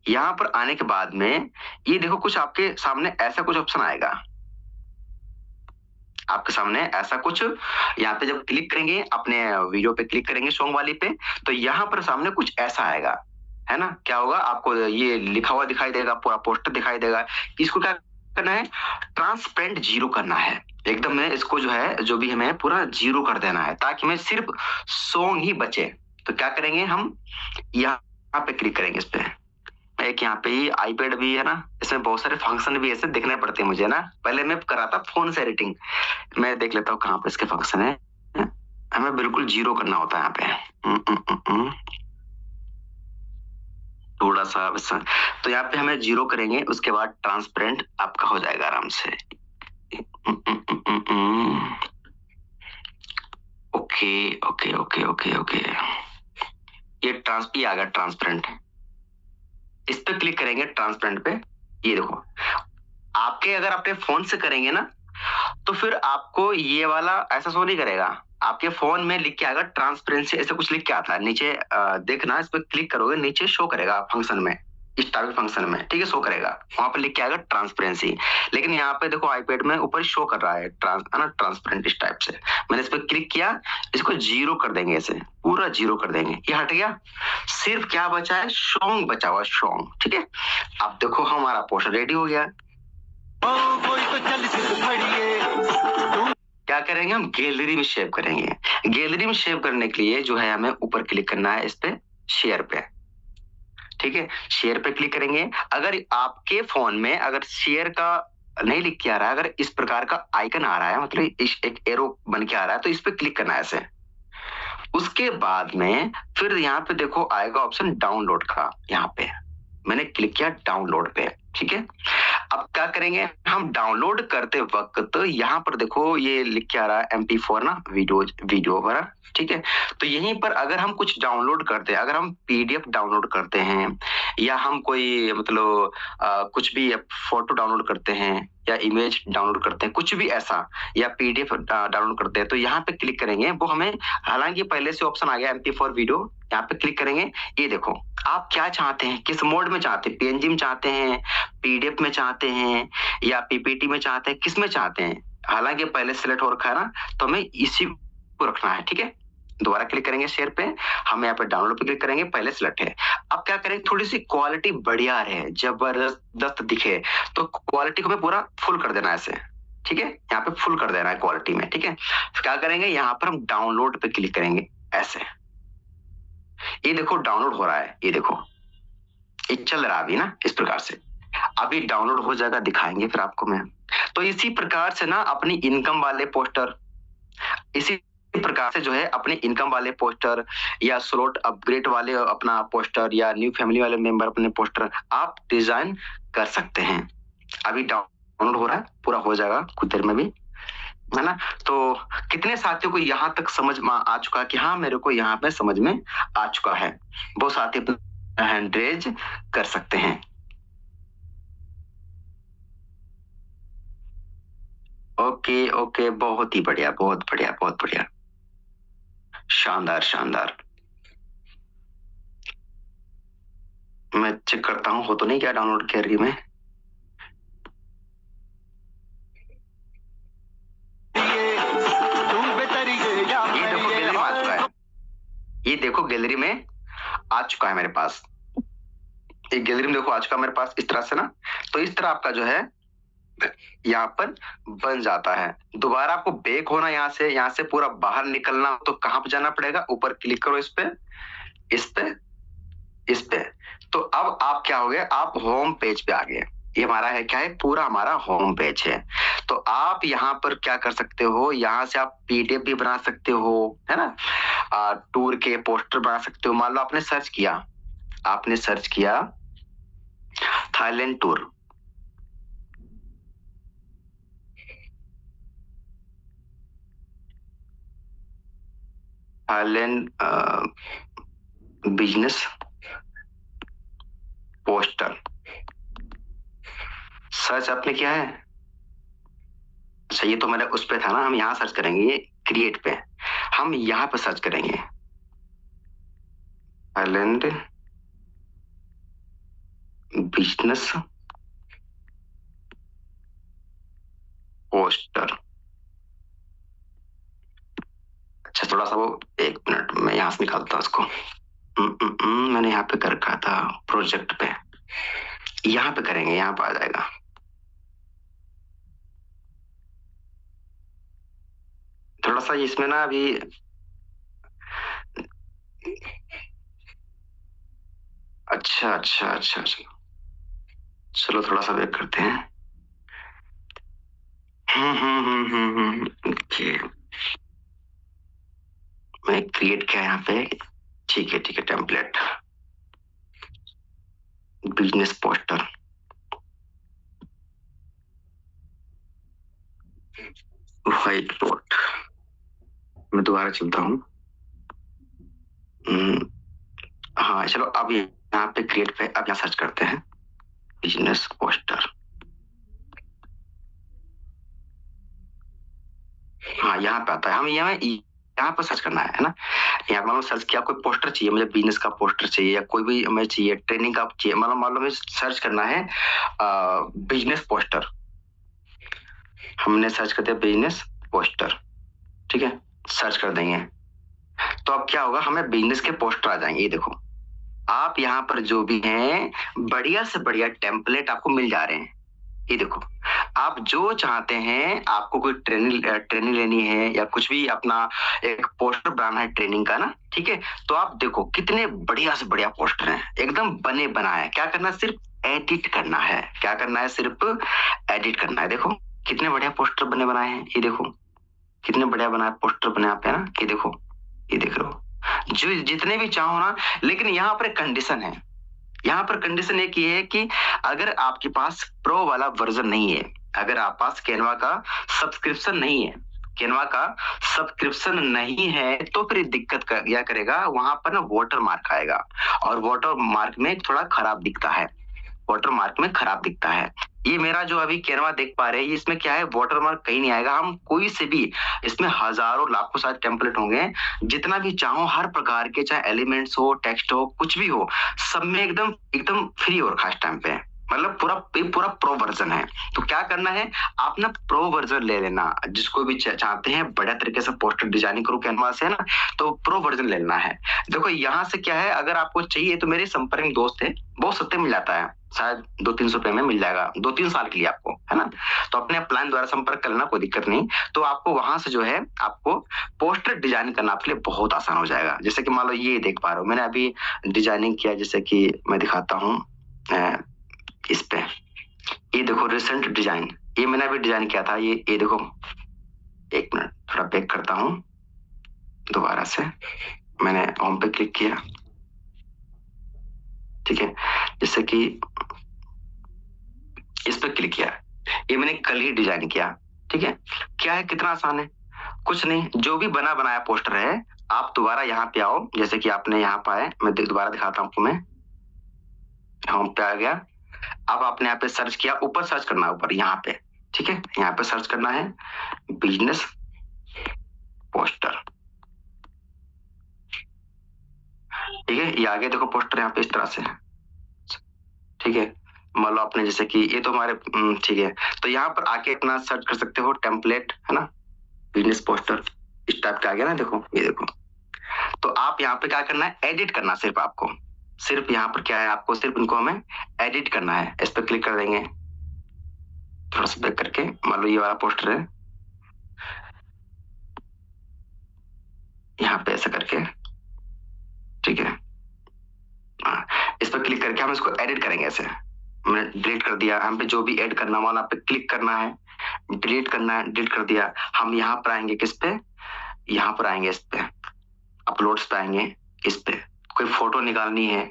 Speaker 2: यहाँ पर आने के बाद में ये देखो कुछ आपके सामने ऐसा कुछ ऑप्शन आएगा। आपके सामने ऐसा कुछ, यहाँ पे जब क्लिक करेंगे, अपने वीडियो पे क्लिक करेंगे सॉन्ग वाली पे, तो यहाँ पर सामने कुछ ऐसा आएगा, है ना। क्या होगा, आपको ये लिखा हुआ दिखाई देगा, पूरा पोस्टर दिखाई देगा। इसको क्या करना है, ट्रांसपेरेंट 0 करना है एकदम में। इसको जो है, जो भी हमें पूरा 0 कर देना है, ताकि हमें सिर्फ सॉन्ग ही बचे। तो क्या करेंगे, हम यहाँ पे क्लिक करेंगे इस पे। एक यहाँ पे ही आईपैड भी है ना, इसमें बहुत सारे फंक्शन भी ऐसे दिखने पड़ते हैं मुझे ना। पहले मैं कराता फोन से एडिटिंग, मैं देख लेता हूँ कहाँ पे इसके फंक्शन है। हमें बिल्कुल 0 करना होता है यहाँ पे, थोड़ा सा बस। तो यहाँ पे हमें 0 करेंगे, उसके बाद ट्रांसपेरेंट आपका हो जाएगा आराम से। Okay okay okay okay okay, ये आ गया ट्रांसपेरेंट। इस पे क्लिक करेंगे ट्रांसपेरेंट पे। ये देखो आपके, अगर अपने फोन से करेंगे ना, तो फिर आपको ये वाला ऐसा शो नहीं करेगा। आपके फोन में लिख के आएगा ट्रांसपेरेंसी, ऐसा कुछ लिख के आता है नीचे। देखना, इस पे क्लिक करोगे नीचे शो करेगा फंक्शन में, इस टाइप फंक्शन में, ठीक है, शो करेगा। वहां पर लिख के आएगा ट्रांसपेरेंसी। लेकिन यहाँ पे देखो आईपैड में ऊपर शो कर रहा है ट्रांसपेरेंट इस टाइप से। मैंने इस पे क्लिक किया, इसको 0 कर देंगे, ऐसे पूरा 0 कर देंगे। ये हट गया, सिर्फ क्या बचा है, सॉन्ग बचा हुआ, सॉन्ग। ठीक है, अब देखो हमारा पोस्टर रेडी हो गया। क्या करेंगे, हम गैलरी में सेव करेंगे। गैलरी में सेव करने के लिए जो है हमें ऊपर क्लिक करना है, इस पे शेयर पे। ठीक है, शेयर पे क्लिक करेंगे। अगर आपके फोन में अगर शेयर का नहीं लिख के आ रहा है, अगर इस प्रकार का आइकन आ रहा है, मतलब एक एरो बन के आ रहा है, तो इस पे क्लिक करना है ऐसे। उसके बाद में फिर यहाँ पे देखो आएगा ऑप्शन डाउनलोड का। यहाँ पे मैंने क्लिक किया डाउनलोड पे, ठीक है। अब क्या करेंगे हम, डाउनलोड करते वक्त यहाँ पर देखो ये लिख के आ रहा है MP4 ना, वीडियो वगैरह, ठीक है। तो यहीं पर अगर हम कुछ डाउनलोड करते हैं, अगर हम PDF डाउनलोड करते हैं या हम कोई मतलब कुछ भी फोटो डाउनलोड करते हैं या इमेज डाउनलोड करते हैं, कुछ भी ऐसा, या PDF डाउनलोड करते हैं, तो यहाँ पे क्लिक करेंगे। वो हमें हालांकि पहले से ऑप्शन आ गया MP4 वीडियो, यहाँ पे क्लिक करेंगे। ये देखो आप क्या चाहते हैं, किस मोड में चाहते हैं, PNG में चाहते हैं, PDF में चाहते हैं या PPT में चाहते हैं, किस में चाहते हैं। हालांकि पहले सिलेक्ट हो रखा है ना, तो हमें इसी को रखना है, ठीक है। दोबारा क्लिक करेंगे शेयर पे, हम यहाँ पे डाउनलोड पे क्लिक करेंगे, पहले सिलेक्ट है। अब क्या करेंगे, थोड़ी सी क्वालिटी बढ़िया रहे, जबरदस्त दिखे, तो क्वालिटी को हमें पूरा फुल कर देना है ऐसे, ठीक है। यहाँ पे फुल कर देना है क्वालिटी में, ठीक है। तो क्या करेंगे, यहाँ पर हम डाउनलोड पे क्लिक करेंगे ऐसे। ये देखो डाउनलोड हो रहा है, ये देखो ये चल रहा है अभी ना, इस प्रकार से अभी डाउनलोड हो जाएगा, दिखाएंगे फिर आपको मैं। तो इसी प्रकार से ना अपनी इनकम वाले पोस्टर, इसी प्रकार से जो है अपने इनकम वाले पोस्टर या स्लॉट अपग्रेड वाले अपना पोस्टर या न्यू फैमिली वाले मेंबर अपने पोस्टर आप डिजाइन कर सकते हैं। अभी डाउनलोड हो रहा है, पूरा हो जाएगा कुछ देर में भी, है ना। तो कितने साथियों को यहाँ तक समझ में आ चुका कि हाँ मेरे को यहाँ पे समझ में आ चुका है, वो साथी अपना हैंड रेज कर सकते हैं। ओके ओके, बहुत ही बढ़िया, बहुत बढ़िया, बहुत बढ़िया, शानदार शानदार। मैं चेक करता हूँ हो तो नहीं क्या डाउनलोड कर रही मैं। ये देखो गैलरी में आ चुका है मेरे पास, एक गैलरी में देखो आ चुका मेरे पास इस तरह से ना। तो इस तरह आपका जो है यहाँ पर बन जाता है। दोबारा आपको बैक होना, यहाँ से पूरा बाहर निकलना, तो कहाँ पे जाना पड़ेगा, ऊपर क्लिक करो इस पे, इस पे, इस पे। तो अब आप क्या हो गए, आप होम पेज पे आ गए। ये हमारा है क्या है, पूरा हमारा होम पेज है। तो आप यहाँ पर क्या कर सकते हो, यहाँ से आप PDF भी बना सकते हो, है ना, टूर के पोस्टर बना सकते हो। मान लो आपने सर्च किया Thailand tour, Thailand business poster search आपने किया है। अच्छा ये तो मेरे उस पे था ना, हम यहाँ सर्च करेंगे, ये क्रिएट पे हम यहाँ पे सर्च करेंगे थाईलैंड बिजनेस पोस्टर। अच्छा थोड़ा सा वो, एक मिनट मैं यहाँ से निकालता हूँ उसको। मैंने यहाँ पे कर रखा था प्रोजेक्ट पे, यहाँ पे करेंगे, यहाँ पे आ जाएगा। थोड़ा सा इसमें ना अभी अच्छा अच्छा अच्छा अच्छा, चलो थोड़ा सा वेट करते हैं। ओके मैं क्रिएट किया यहाँ पे, ठीक है ठीक है, template business poster. White board मैं दोबारा चलता हूँ। हाँ चलो अब यहाँ पे क्रिएट पे अब यहाँ सर्च करते हैं बिजनेस पोस्टर। हाँ यहाँ पे आता है, हम यहाँ पर सर्च करना है ना। यहाँ मान लो सर्च किया, कोई पोस्टर चाहिए मुझे, बिजनेस का पोस्टर चाहिए या कोई भी हमें चाहिए, ट्रेनिंग का चाहिए, मान लो हमें सर्च करना है बिजनेस पोस्टर। हमने सर्च कर दिया बिजनेस पोस्टर, ठीक है, सर्च कर देंगे। तो अब क्या होगा, हमें बिजनेस के पोस्टर आ जाएंगे। ये देखो आप यहाँ पर जो भी हैं बढ़िया से बढ़िया टेम्पलेट आपको मिल जा रहे हैं। ये देखो आप जो चाहते हैं, आपको कोई ट्रेनिंग लेनी है या कुछ भी अपना एक पोस्टर बनाना है ट्रेनिंग का ना, ठीक है, तो आप देखो कितने बढ़िया से बढ़िया पोस्टर हैं, एकदम बने बनाए। क्या करना है, सिर्फ एडिट करना है। क्या करना है, सिर्फ एडिट करना है। देखो कितने बढ़िया पोस्टर बने बनाए हैं, ये देखो कितने बढ़िया बनाए पोस्टर बने आप है ना। ये देखो, ये देख रहे हो, जो जितने भी चाहो ना, लेकिन यहाँ पर एक कंडीशन है, यहाँ पर कंडीशन एक ये है कि अगर आपके पास प्रो वाला वर्जन नहीं है, अगर आप पास कैनवा का सब्सक्रिप्शन नहीं है, कैनवा का सब्सक्रिप्शन नहीं है, तो फिर दिक्कत क्या करेगा, वहां पर ना वाटर मार्क आएगा, और वाटर मार्क में थोड़ा खराब दिखता है, वाटर मार्क में खराब दिखता है। ये मेरा जो अभी कैनवा देख पा रहे हैं, इसमें क्या है, वाटर मार्क कहीं नहीं आएगा। हम कोई से भी, इसमें हजारों लाखों शायद टेम्पलेट होंगे, जितना भी चाहो हर प्रकार के, चाहे एलिमेंट्स हो, टेक्स्ट हो, कुछ भी हो, सब में एकदम एकदम फ्री हो रखा इस टाइम पे, मतलब पूरा प्रो वर्जन है। तो क्या करना है, आप ना प्रो वर्जन ले लेना, जिसको भी चाहते हैं बढ़िया तरीके से पोस्टर डिजाइनिंग करो कैनवा से, है ना, तो प्रो वर्जन लेना है। देखो यहाँ से क्या है, अगर आपको चाहिए तो मेरे संपर्क में दोस्त है, बहुत सस्ते मिल जाता है, शायद 200-300 रुपए में मिल जाएगा 2-3 साल के लिए आपको, है ना। तो अपने प्लान द्वारा संपर्क कर लेना, कोई दिक्कत नहीं। तो आपको वहां से जो है, आपको पोस्टर डिजाइन करना आपके लिए बहुत आसान हो जाएगा। जैसे कि मान लो ये देख पा रहे हो, मैंने अभी डिजाइनिंग किया, जैसे कि मैं दिखाता हूँ इस पे, ये देखो रिसेंट डिजाइन, ये मैंने अभी डिजाइन किया था, ये देखो, एक मिनट थोड़ा बैक करता हूँ दोबारा से, मैंने होम पे क्लिक किया, ठीक है, जैसे कि इस पे क्लिक किया, ये मैंने कल ही डिजाइन किया, ठीक है। क्या है, कितना आसान है, कुछ नहीं, जो भी बना बनाया पोस्टर है, आप दोबारा यहाँ पे आओ, जैसे कि आपने यहाँ पे आए, मैं दोबारा दिखाता हूँ आपको, मैं होम पे आ गया। अब आपने यहाँ पे सर्च किया, ऊपर सर्च करना है, ऊपर यहाँ पे, ठीक है, यहाँ पे सर्च करना है बिजनेस पोस्टर, ठीक है, ये आगे देखो पोस्टर यहाँ पे इस तरह से, ठीक है। मान लो आपने जैसे कि ये तो हमारे ठीक है, तो यहाँ पर आके अपना सर्च कर सकते हो टेम्पलेट, है ना, बिजनेस पोस्टर इस टाइप का आ गया ना, देखो ये देखो। तो आप यहाँ पे क्या करना है, एडिट करना, सिर्फ आपको, सिर्फ यहाँ पर क्या है, आपको सिर्फ इनको हमें एडिट करना है। इस पर क्लिक कर देंगे, थोड़ा सा बैक करके, मान लो ये वाला पोस्टर है, यहाँ पे ऐसा करके, ठीक है, इस पर क्लिक करके हम इसको एडिट करेंगे। ऐसे मैंने डिलीट कर दिया, हम पे जो भी ऐड करना वाला पे क्लिक करना है, डिलीट करना है, डिलीट कर दिया। हम यहाँ पर आएंगे, किस पे, यहाँ पर आएंगे, इस पे अपलोड्स पे आएंगे, इस पे कोई फोटो निकालनी है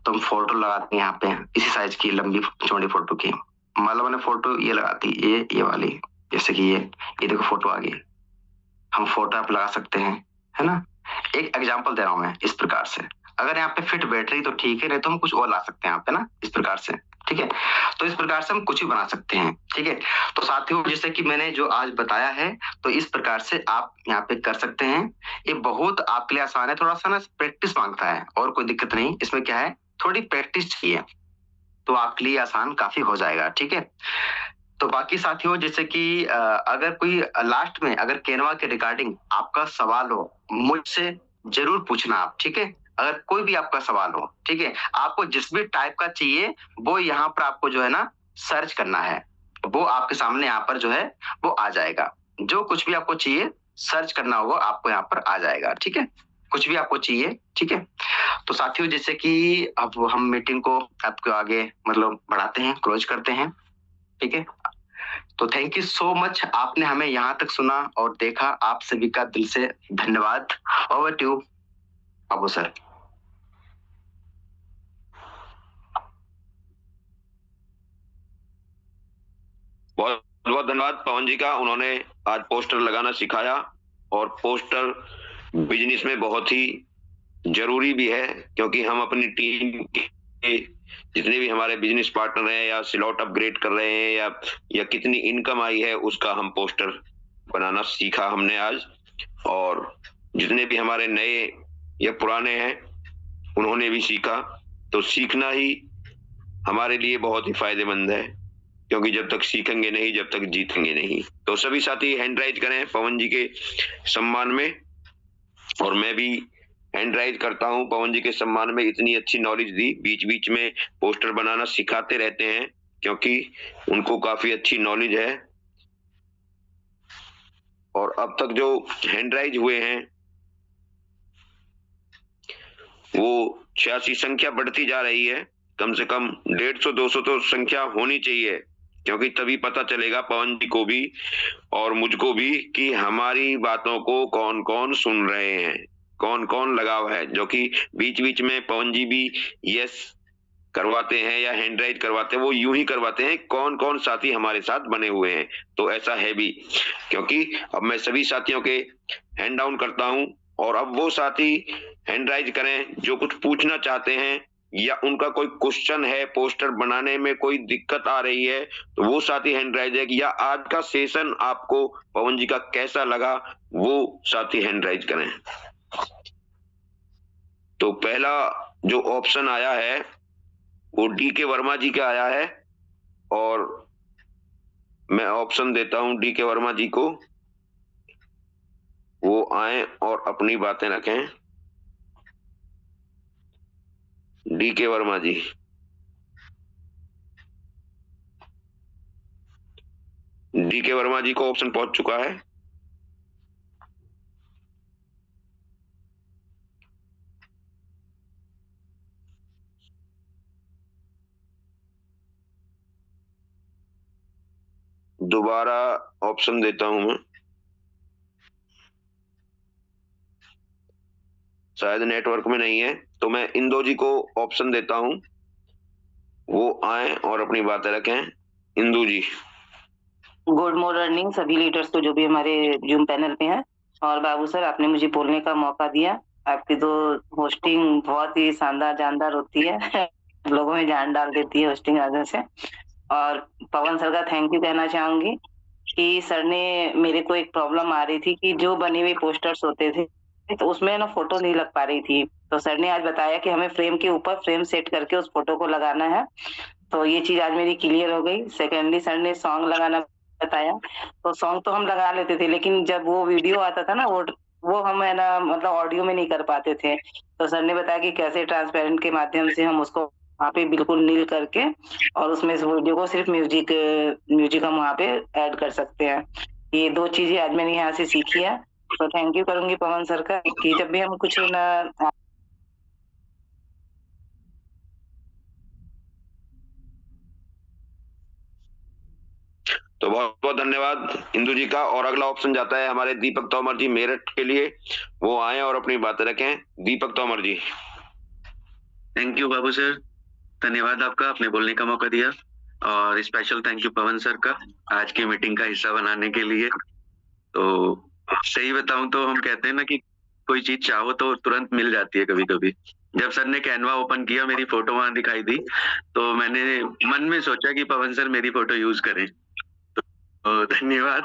Speaker 2: तो हम फोटो लगाते हैं यहाँ पे, इसी साइज की लंबी चौड़ी फोटो की, मतलब मैंने फोटो ये लगाती, ये वाली, जैसे कि ये देखो फोटो आ गई, हम फोटो आप लगा सकते हैं, है ना। एक एग्जांपल दे रहा हूं मैं, इस प्रकार से, अगर यहाँ पे फिट बैठ रही तो ठीक है, नहीं तो हम कुछ और ला सकते हैं यहाँ पे ना, इस प्रकार से, ठीक है। तो इस प्रकार से हम कुछ भी बना सकते हैं, ठीक है। तो साथियों, जैसे कि मैंने जो आज बताया है, तो इस प्रकार से आप यहाँ पे कर सकते हैं। ये बहुत आपके लिए आसान है, थोड़ा सा ना प्रैक्टिस मांगता है, और कोई दिक्कत नहीं, इसमें क्या है, थोड़ी प्रैक्टिस चाहिए, तो आपके लिए आसान काफी हो जाएगा, ठीक है। तो बाकी साथियों, जैसे कि अगर कोई लास्ट में अगर कैनवा के रिगार्डिंग आपका सवाल हो, मुझसे जरूर पूछना आप, ठीक है। अगर कोई भी आपका सवाल हो, ठीक है, आपको जिस भी टाइप का चाहिए, वो यहाँ पर आपको जो है ना सर्च करना है, वो आपके सामने यहाँ पर जो है वो आ जाएगा। जो कुछ भी आपको चाहिए सर्च करना होगा, आपको यहाँ पर आ जाएगा, ठीक है, कुछ भी आपको चाहिए, ठीक है। तो साथियों, जैसे कि अब हम मीटिंग को आपको आगे मतलब बढ़ाते हैं, क्लोज करते हैं, ठीक है। तो थैंक यू सो मच, आपने हमें यहाँ तक सुना और देखा, आप सभी का दिल से धन्यवाद। Over to Babu sir.
Speaker 1: बहुत बहुत धन्यवाद पवन जी का, उन्होंने आज पोस्टर लगाना सिखाया, और पोस्टर बिजनेस में बहुत ही जरूरी भी है, क्योंकि हम अपनी टीम के जितने भी हमारे बिजनेस पार्टनर हैं, या स्लॉट अपग्रेड कर रहे हैं, या कितनी इनकम आई है, उसका हम पोस्टर बनाना सीखा हमने आज। और जितने भी हमारे नए या पुराने हैं, उन्होंने भी सीखा। तो सीखना ही हमारे लिए बहुत ही फायदेमंद है, क्योंकि जब तक सीखेंगे नहीं, जब तक जीतेंगे नहीं। तो सभी साथी हैंड राइज करें पवन जी के सम्मान में, और मैं भी हैंड राइज करता हूं पवन जी के सम्मान में। इतनी अच्छी नॉलेज दी, बीच बीच में पोस्टर बनाना सिखाते रहते हैं, क्योंकि उनको काफी अच्छी नॉलेज है। और अब तक जो हैंड राइज हुए हैं, वो 86 संख्या बढ़ती जा रही है, कम से कम 150-200 तो संख्या होनी चाहिए, क्योंकि तभी पता चलेगा पवन जी को भी और मुझको भी कि हमारी बातों को कौन कौन सुन रहे हैं, कौन कौन लगाव है। जो कि बीच बीच में पवन जी भी यस करवाते हैं या हैंड राइज करवाते हैं, वो यूं ही करवाते हैं कौन कौन साथी हमारे साथ बने हुए हैं। तो ऐसा है भी, क्योंकि अब मैं सभी साथियों के हैंड डाउन करता हूं और अब वो साथी हैंड राइज करें जो कुछ पूछना चाहते हैं या उनका कोई क्वेश्चन है, पोस्टर बनाने में कोई दिक्कत आ रही है, तो वो साथी हैंड राइज है, या आज का सेशन आपको पवन जी का कैसा लगा, वो साथी हैंड राइज करें। तो पहला जो ऑप्शन आया है वो डी के वर्मा जी का आया है, और मैं ऑप्शन देता हूं डी के वर्मा जी को, वो आए और अपनी बातें रखें। डी के वर्मा जी, डी के वर्मा जी को ऑप्शन पहुंच चुका है। दोबारा ऑप्शन देता हूं मैं, शायद नेटवर्क में नहीं है, तो मैं इंदो जी को ऑप्शन देता हूं, वो आए और अपनी बातें रखें। इंदु जी।
Speaker 5: गुड मॉर्निंग सभी लीडर्स को जो भी हमारे जूम पैनल पे हैं। और बाबू सर, आपने मुझे बोलने का मौका दिया। आपकी तो होस्टिंग बहुत ही शानदार जानदार होती है लोगों में जान डाल देती है होस्टिंग वजह से। और पवन सर का थैंक यू कहना चाहूंगी कि सर ने मेरे को एक प्रॉब्लम आ रही थी कि जो बने हुए पोस्टर्स होते थे तो उसमें ना फोटो नहीं लग पा रही थी, तो सर ने आज बताया कि हमें फ्रेम के ऊपर फ्रेम सेट करके उस फोटो को लगाना है। तो ये चीज आज मेरी क्लियर हो गई। सेकेंडली सर ने सॉन्ग लगाना बताया, तो सॉन्ग तो हम लगा लेते थे, लेकिन जब वो वीडियो आता था ना वो हम है ना मतलब ऑडियो में नहीं कर पाते थे। तो सर ने बताया कि कैसे ट्रांसपेरेंट के माध्यम से हम उसको वहाँ पे बिल्कुल नील करके और उसमें इस वीडियो को सिर्फ म्यूजिक हम वहाँ पे ऐड कर सकते हैं। ये दो चीजें आज मैंने यहाँ से सीखी है। तो थैंक यू करूंगी पवन सर का कि जब भी हम कुछ ना
Speaker 1: तो बहुत बहुत धन्यवाद इंदु जी का। और अगला ऑप्शन जाता है हमारे दीपक तोमर जी मेरठ के लिए, वो आए और अपनी बातें रखें। दीपक तोमर जी।
Speaker 6: थैंक यू बाबू सर, धन्यवाद आपका, आपने बोलने का मौका दिया। और special thank you Pawan sir का आज की मीटिंग का हिस्सा बनाने के लिए। तो सही बताऊं तो हम कहते हैं ना कि कोई चीज चाहो तो तुरंत मिल जाती है कभी कभी। जब सर ने कैनवा ओपन किया, मेरी फोटो वहां दिखाई दी, तो मैंने मन में सोचा कि पवन सर मेरी फोटो यूज करें। तो धन्यवाद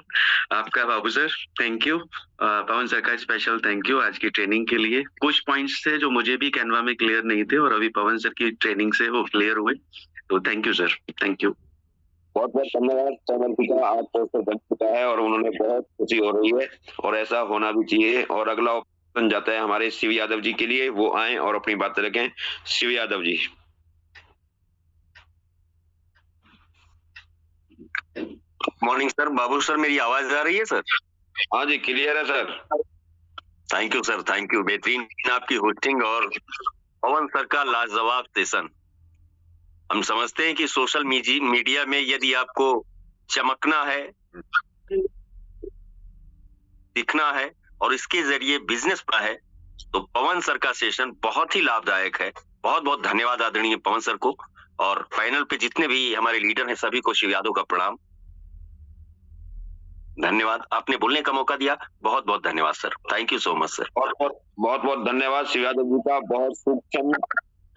Speaker 6: आपका Babu sir, thank you. Pawan sir का स्पेशल थैंक यू आज की ट्रेनिंग के लिए। कुछ पॉइंट्स थे जो मुझे भी कैनवा में क्लियर नहीं थे और अभी पवन सर की ट्रेनिंग से वो क्लियर हुए। तो thank you sir, thank you.
Speaker 1: बहुत बहुत धन्यवाद तोमर जी का, आज पोस्टर बन चुका है और उन्होंने बहुत खुशी हो रही है और ऐसा होना भी चाहिए। और अगला ऑप्शन जाता है हमारे शिव यादव जी के लिए, वो आए और अपनी बातें रखें। Shiv Yadav ji.
Speaker 7: Morning sir. Babu sir, मेरी आवाज आ रही है सर?
Speaker 1: हाँ जी, क्लियर है sir.
Speaker 7: Thank you sir, thank you. बेहतरीन आपकी होस्टिंग और पवन सर का लाजवाब सेशन। हम समझते हैं कि सोशल मीडिया में यदि आपको चमकना है, दिखना है और इसके जरिए बिजनेस पर है, तो पवन सर का सेशन बहुत ही लाभदायक है। बहुत बहुत धन्यवाद आदरणीय पवन सर को। और पैनल पे जितने भी हमारे लीडर हैं सभी को शिव यादव का प्रणाम, धन्यवाद। आपने बोलने का मौका दिया, बहुत बहुत धन्यवाद sir, thank you so much sir.
Speaker 1: बहुत बहुत धन्यवाद शिव यादव जी का, बहुत सूक्ष्म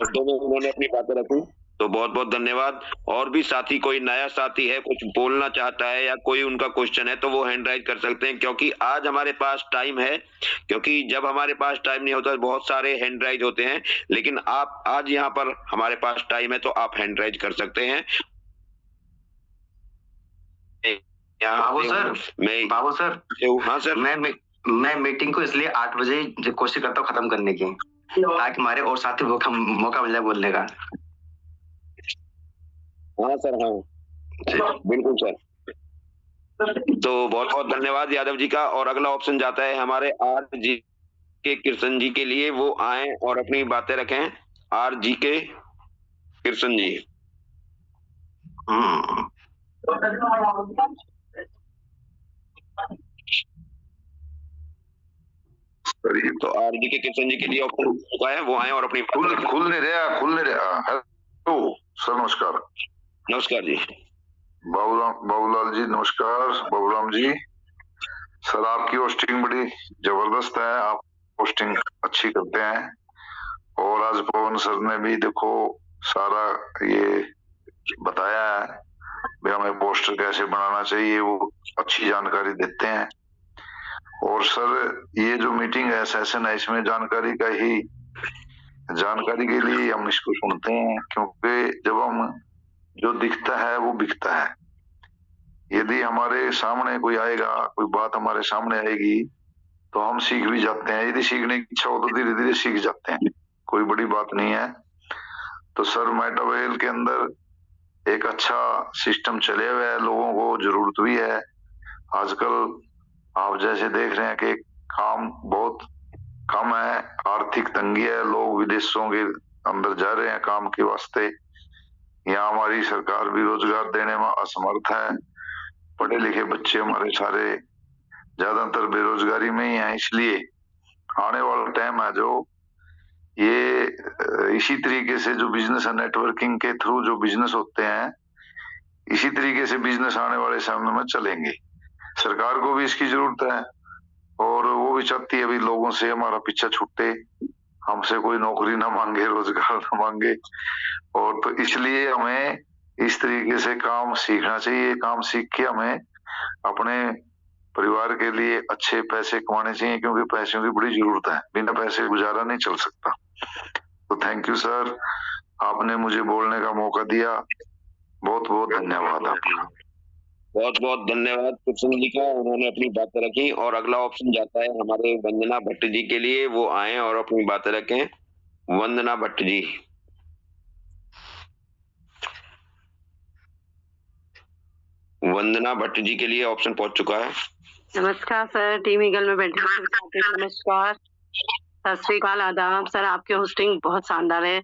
Speaker 1: शब्दों में उन्होंने अपनी बातें रखी, तो बहुत बहुत धन्यवाद। और भी साथी, कोई नया साथी है, कुछ बोलना चाहता है या कोई उनका क्वेश्चन है, तो वो हैंड राइज कर सकते हैं, क्योंकि आज हमारे पास टाइम है। क्योंकि जब हमारे पास टाइम नहीं होता बहुत सारे हैंड राइज होते हैं, लेकिन आप आज यहाँ पर हमारे पास टाइम है तो आप हैंड राइज कर सकते हैं।
Speaker 2: बाबू सर,
Speaker 1: हाँ सर।
Speaker 2: मैं मीटिंग को इसलिए 8 बजे कोशिश करता हूँ खत्म करने की, ताकि हमारे और साथी मौका मिल जाए बोलने का।
Speaker 1: हाँ सर, हाँ बिल्कुल सर। तो बहुत बहुत धन्यवाद यादव जी का। और अगला ऑप्शन जाता है हमारे आर जी के कृष्ण जी के लिए, वो आए और अपनी बातें रखें। आर जी के कृष्ण जी। तो आर जी के कृष्ण जी के लिए ऑप्शन चुका है, वो आए और अपनी
Speaker 8: खुल नहीं रहा। हेलो सर नमस्कार।
Speaker 1: नमस्कार जी।
Speaker 8: बाबूलाल जी नमस्कार। बाबूराम जी, सर आपकी होस्टिंग बड़ी जबरदस्त है, आप होस्टिंग अच्छी करते हैं। और आज पवन सर ने भी देखो सारा ये बताया है भी हमें पोस्टर कैसे बनाना चाहिए, वो अच्छी जानकारी देते हैं। और सर ये जो मीटिंग है, सेशन है, इसमें जानकारी के लिए हम इसको सुनते हैं, क्योंकि जब हम जो दिखता है वो बिकता है। यदि हमारे सामने कोई आएगा, कोई बात हमारे सामने आएगी तो हम सीख भी जाते हैं। यदि सीखने की इच्छा हो तो धीरे धीरे सीख जाते हैं, कोई बड़ी बात नहीं है। तो सर मेटावेल के अंदर एक अच्छा सिस्टम चले हुए है, लोगों को जरूरत भी है। आजकल आप जैसे देख रहे हैं कि काम बहुत कम है, आर्थिक तंगी है, लोग विदेशों के अंदर जा रहे हैं काम के वास्ते। यहाँ हमारी सरकार भी रोजगार देने में असमर्थ है। पढ़े लिखे बच्चे हमारे सारे ज्यादातर बेरोजगारी में ही हैं। इसलिए आने वाला टाइम है जो ये इसी तरीके से जो बिजनेस है, नेटवर्किंग के थ्रू जो बिजनेस होते हैं, इसी तरीके से बिजनेस आने वाले समय में चलेंगे। सरकार को भी इसकी जरूरत है और वो भी चाहती है भी लोगों से हमारा पीछा छूटे, हमसे कोई नौकरी ना मांगे, रोजगार ना मांगे। और तो इसलिए हमें इस तरीके से काम सीखना चाहिए। काम सीख के हमें अपने परिवार के लिए अच्छे पैसे कमाने चाहिए, क्योंकि पैसों की बड़ी जरूरत है, बिना पैसे गुजारा नहीं चल सकता। तो थैंक यू सर, आपने मुझे बोलने का मौका दिया, बहुत बहुत धन्यवाद आपका।
Speaker 1: बहुत बहुत धन्यवाद कृष्ण जी का, उन्होंने अपनी बातें रखी। और अगला ऑप्शन जाता है हमारे वंदना भट्ट जी के लिए, वो आए और अपनी बातें रखें। वंदना भट्ट जी। वंदना भट्ट जी के लिए ऑप्शन पहुंच चुका है।
Speaker 9: नमस्कार सर, टीम ईगल में बैठे नमस्कार, सत श्री अकाल, आदाब सर। आपकी होस्टिंग बहुत शानदार है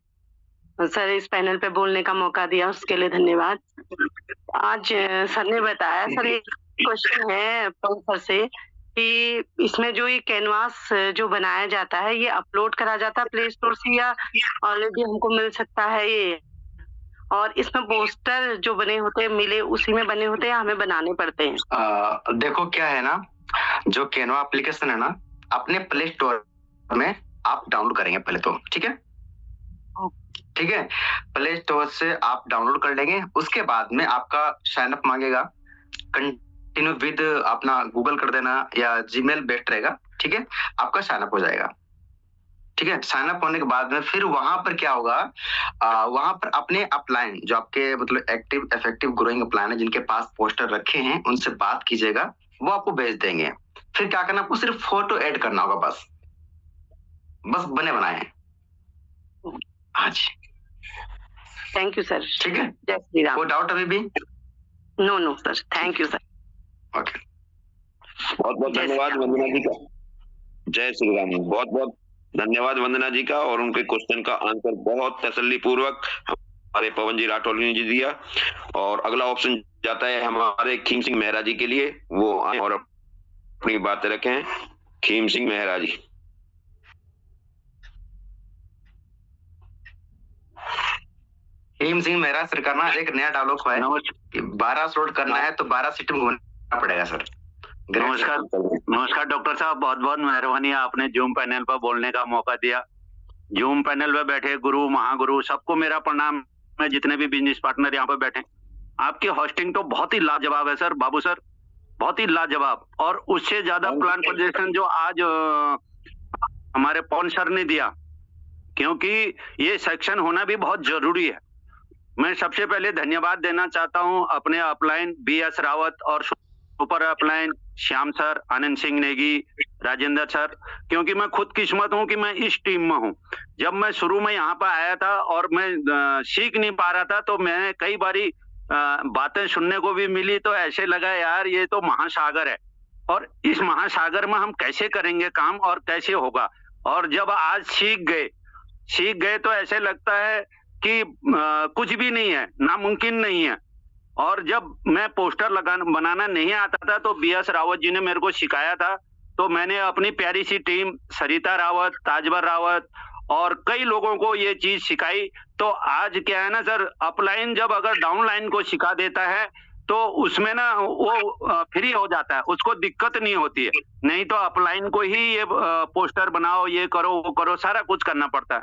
Speaker 9: सर, इस पैनल पे बोलने का मौका दिया उसके लिए धन्यवाद। आज सर ने बताया, सर एक क्वेश्चन है सर से कि इसमें जो ये कैनवास जो बनाया जाता है ये अपलोड करा जाता है प्ले स्टोर से या ऑलरेडी हमको मिल सकता है ये? और इसमें पोस्टर जो बने होते हैं मिले उसी में बने होते हैं या हमें बनाने पड़ते हैं?
Speaker 2: देखो क्या है ना, जो कैनवा एप्लीकेशन है ना, अपने प्ले स्टोर में आप डाउनलोड करेंगे पहले तो, ठीक है? ठीक है, प्ले स्टोर से आप डाउनलोड कर लेंगे। उसके बाद में आपका साइन अप मांगेगा, कंटिन्यू विद अपना गूगल कर देना या जीमेल बेस्ट रहेगा, ठीक है? आपका साइन अप हो जाएगा, ठीक है? साइन अप होने के बाद में फिर वहां पर क्या होगा, वहां पर अपने अपलाइन जो आपके मतलब एक्टिव इफेक्टिव ग्रोइंग अपलाइन है, जिनके पास पोस्टर रखे हैं, उनसे बात कीजिएगा, वो आपको भेज देंगे। फिर क्या करना, आपको सिर्फ फोटो ऐड करना होगा, बस बने बनाए। हाँ जी,
Speaker 9: थैंक यू सर।
Speaker 2: ठीक है,
Speaker 9: जय श्री राम।
Speaker 2: कोई डाउट अभी भी?
Speaker 9: No sir, thank you sir.
Speaker 2: Okay,
Speaker 1: बहुत बहुत धन्यवाद वंदना जी का। जय श्री राम। बहुत बहुत धन्यवाद वंदना जी का। और उनके क्वेश्चन का आंसर बहुत तसल्ली पूर्वक हमारे पवन जी राठौर ने जी दिया। और अगला ऑप्शन जाता है हमारे खीम सिंह मेहरा जी के लिए, वो आए और अपनी बातें रखें। खीम सिंह मेहरा जी।
Speaker 2: खीम सिंह मेहरा सर का ना एक नया डायलॉग है, 12 स्लॉट करना है तो 12 सीट में घूमना पड़ेगा सर।
Speaker 10: नमस्कार डॉक्टर साहब, बहुत बहुत मेहरबानी, आपने जूम पैनल पर बोलने का मौका दिया। जूम पैनल पर बैठे गुरु महागुरु सबको मेरा प्रणाम। मैं जितने भी बिजनेस पार्टनर यहाँ पे बैठे, आपकी होस्टिंग तो बहुत ही लाजवाब है सर, बाबू सर, बहुत ही लाजवाब। और उससे ज्यादा प्लान प्रेजेंटेशन जो आज हमारे पवन सर ने दिया, क्योंकि ये सेक्शन होना भी बहुत जरूरी है। मैं सबसे पहले धन्यवाद देना चाहता हूं अपने अपलाइन BS रावत और super upline Shyam sir, Anand Singh Negi, Rajendra sir, क्योंकि मैं खुद किस्मत हूं कि मैं इस टीम में हूं। जब मैं शुरू में यहाँ पर आया था और मैं सीख नहीं पा रहा था, तो मैं कई बारी बातें सुनने को भी मिली, तो ऐसे लगा यार ये तो महासागर है, और इस महासागर में हम कैसे करेंगे काम और कैसे होगा। और जब आज सीख गए तो ऐसे लगता है कि कुछ भी नहीं है, नामुमकिन नहीं है। और जब मैं पोस्टर बनाना नहीं आता था तो BS रावत जी ने मेरे को सिखाया था, तो मैंने अपनी प्यारी सी टीम सरिता रावत, ताजवर रावत और कई लोगों को ये चीज सिखाई, तो आज क्या है ना सर, अपलाइन जब अगर डाउनलाइन को सिखा देता है तो उसमें ना वो फ्री हो जाता है, उसको दिक्कत नहीं होती है। नहीं तो अपलाइन को ही ये पोस्टर बनाओ, ये करो, वो करो, सारा कुछ करना पड़ता है।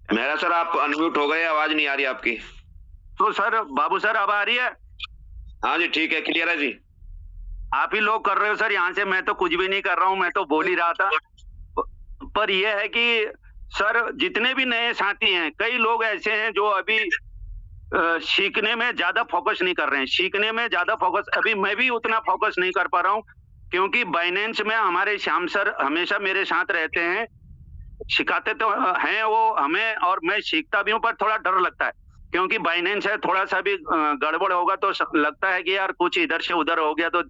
Speaker 1: मेरा सर आप अनम्यूट हो गए, आवाज नहीं आ रही आपकी।
Speaker 10: तो सर बाबू सर अब आ रही है?
Speaker 1: हाँ जी ठीक है, क्लियर है जी।
Speaker 10: आप ही लोग कर रहे हो सर, यहाँ से मैं तो कुछ भी नहीं कर रहा हूँ, मैं तो बोल ही रहा था। पर यह है कि सर जितने भी नए साथी हैं, कई लोग ऐसे हैं जो अभी सीखने में ज्यादा फोकस नहीं कर रहे हैं, सीखने में ज्यादा फोकस, अभी मैं भी उतना फोकस नहीं कर पा रहा हूँ, क्योंकि बाइनेंस में हमारे श्याम सर हमेशा मेरे साथ रहते हैं, सिखाते तो हैं वो हमें, और मैं सीखता भी हूँ, पर थोड़ा डर लगता है क्योंकि बाइनेंस है, थोड़ा सा भी गड़बड़ होगा तो लगता है कि यार कुछ इधर से उधर हो गया तो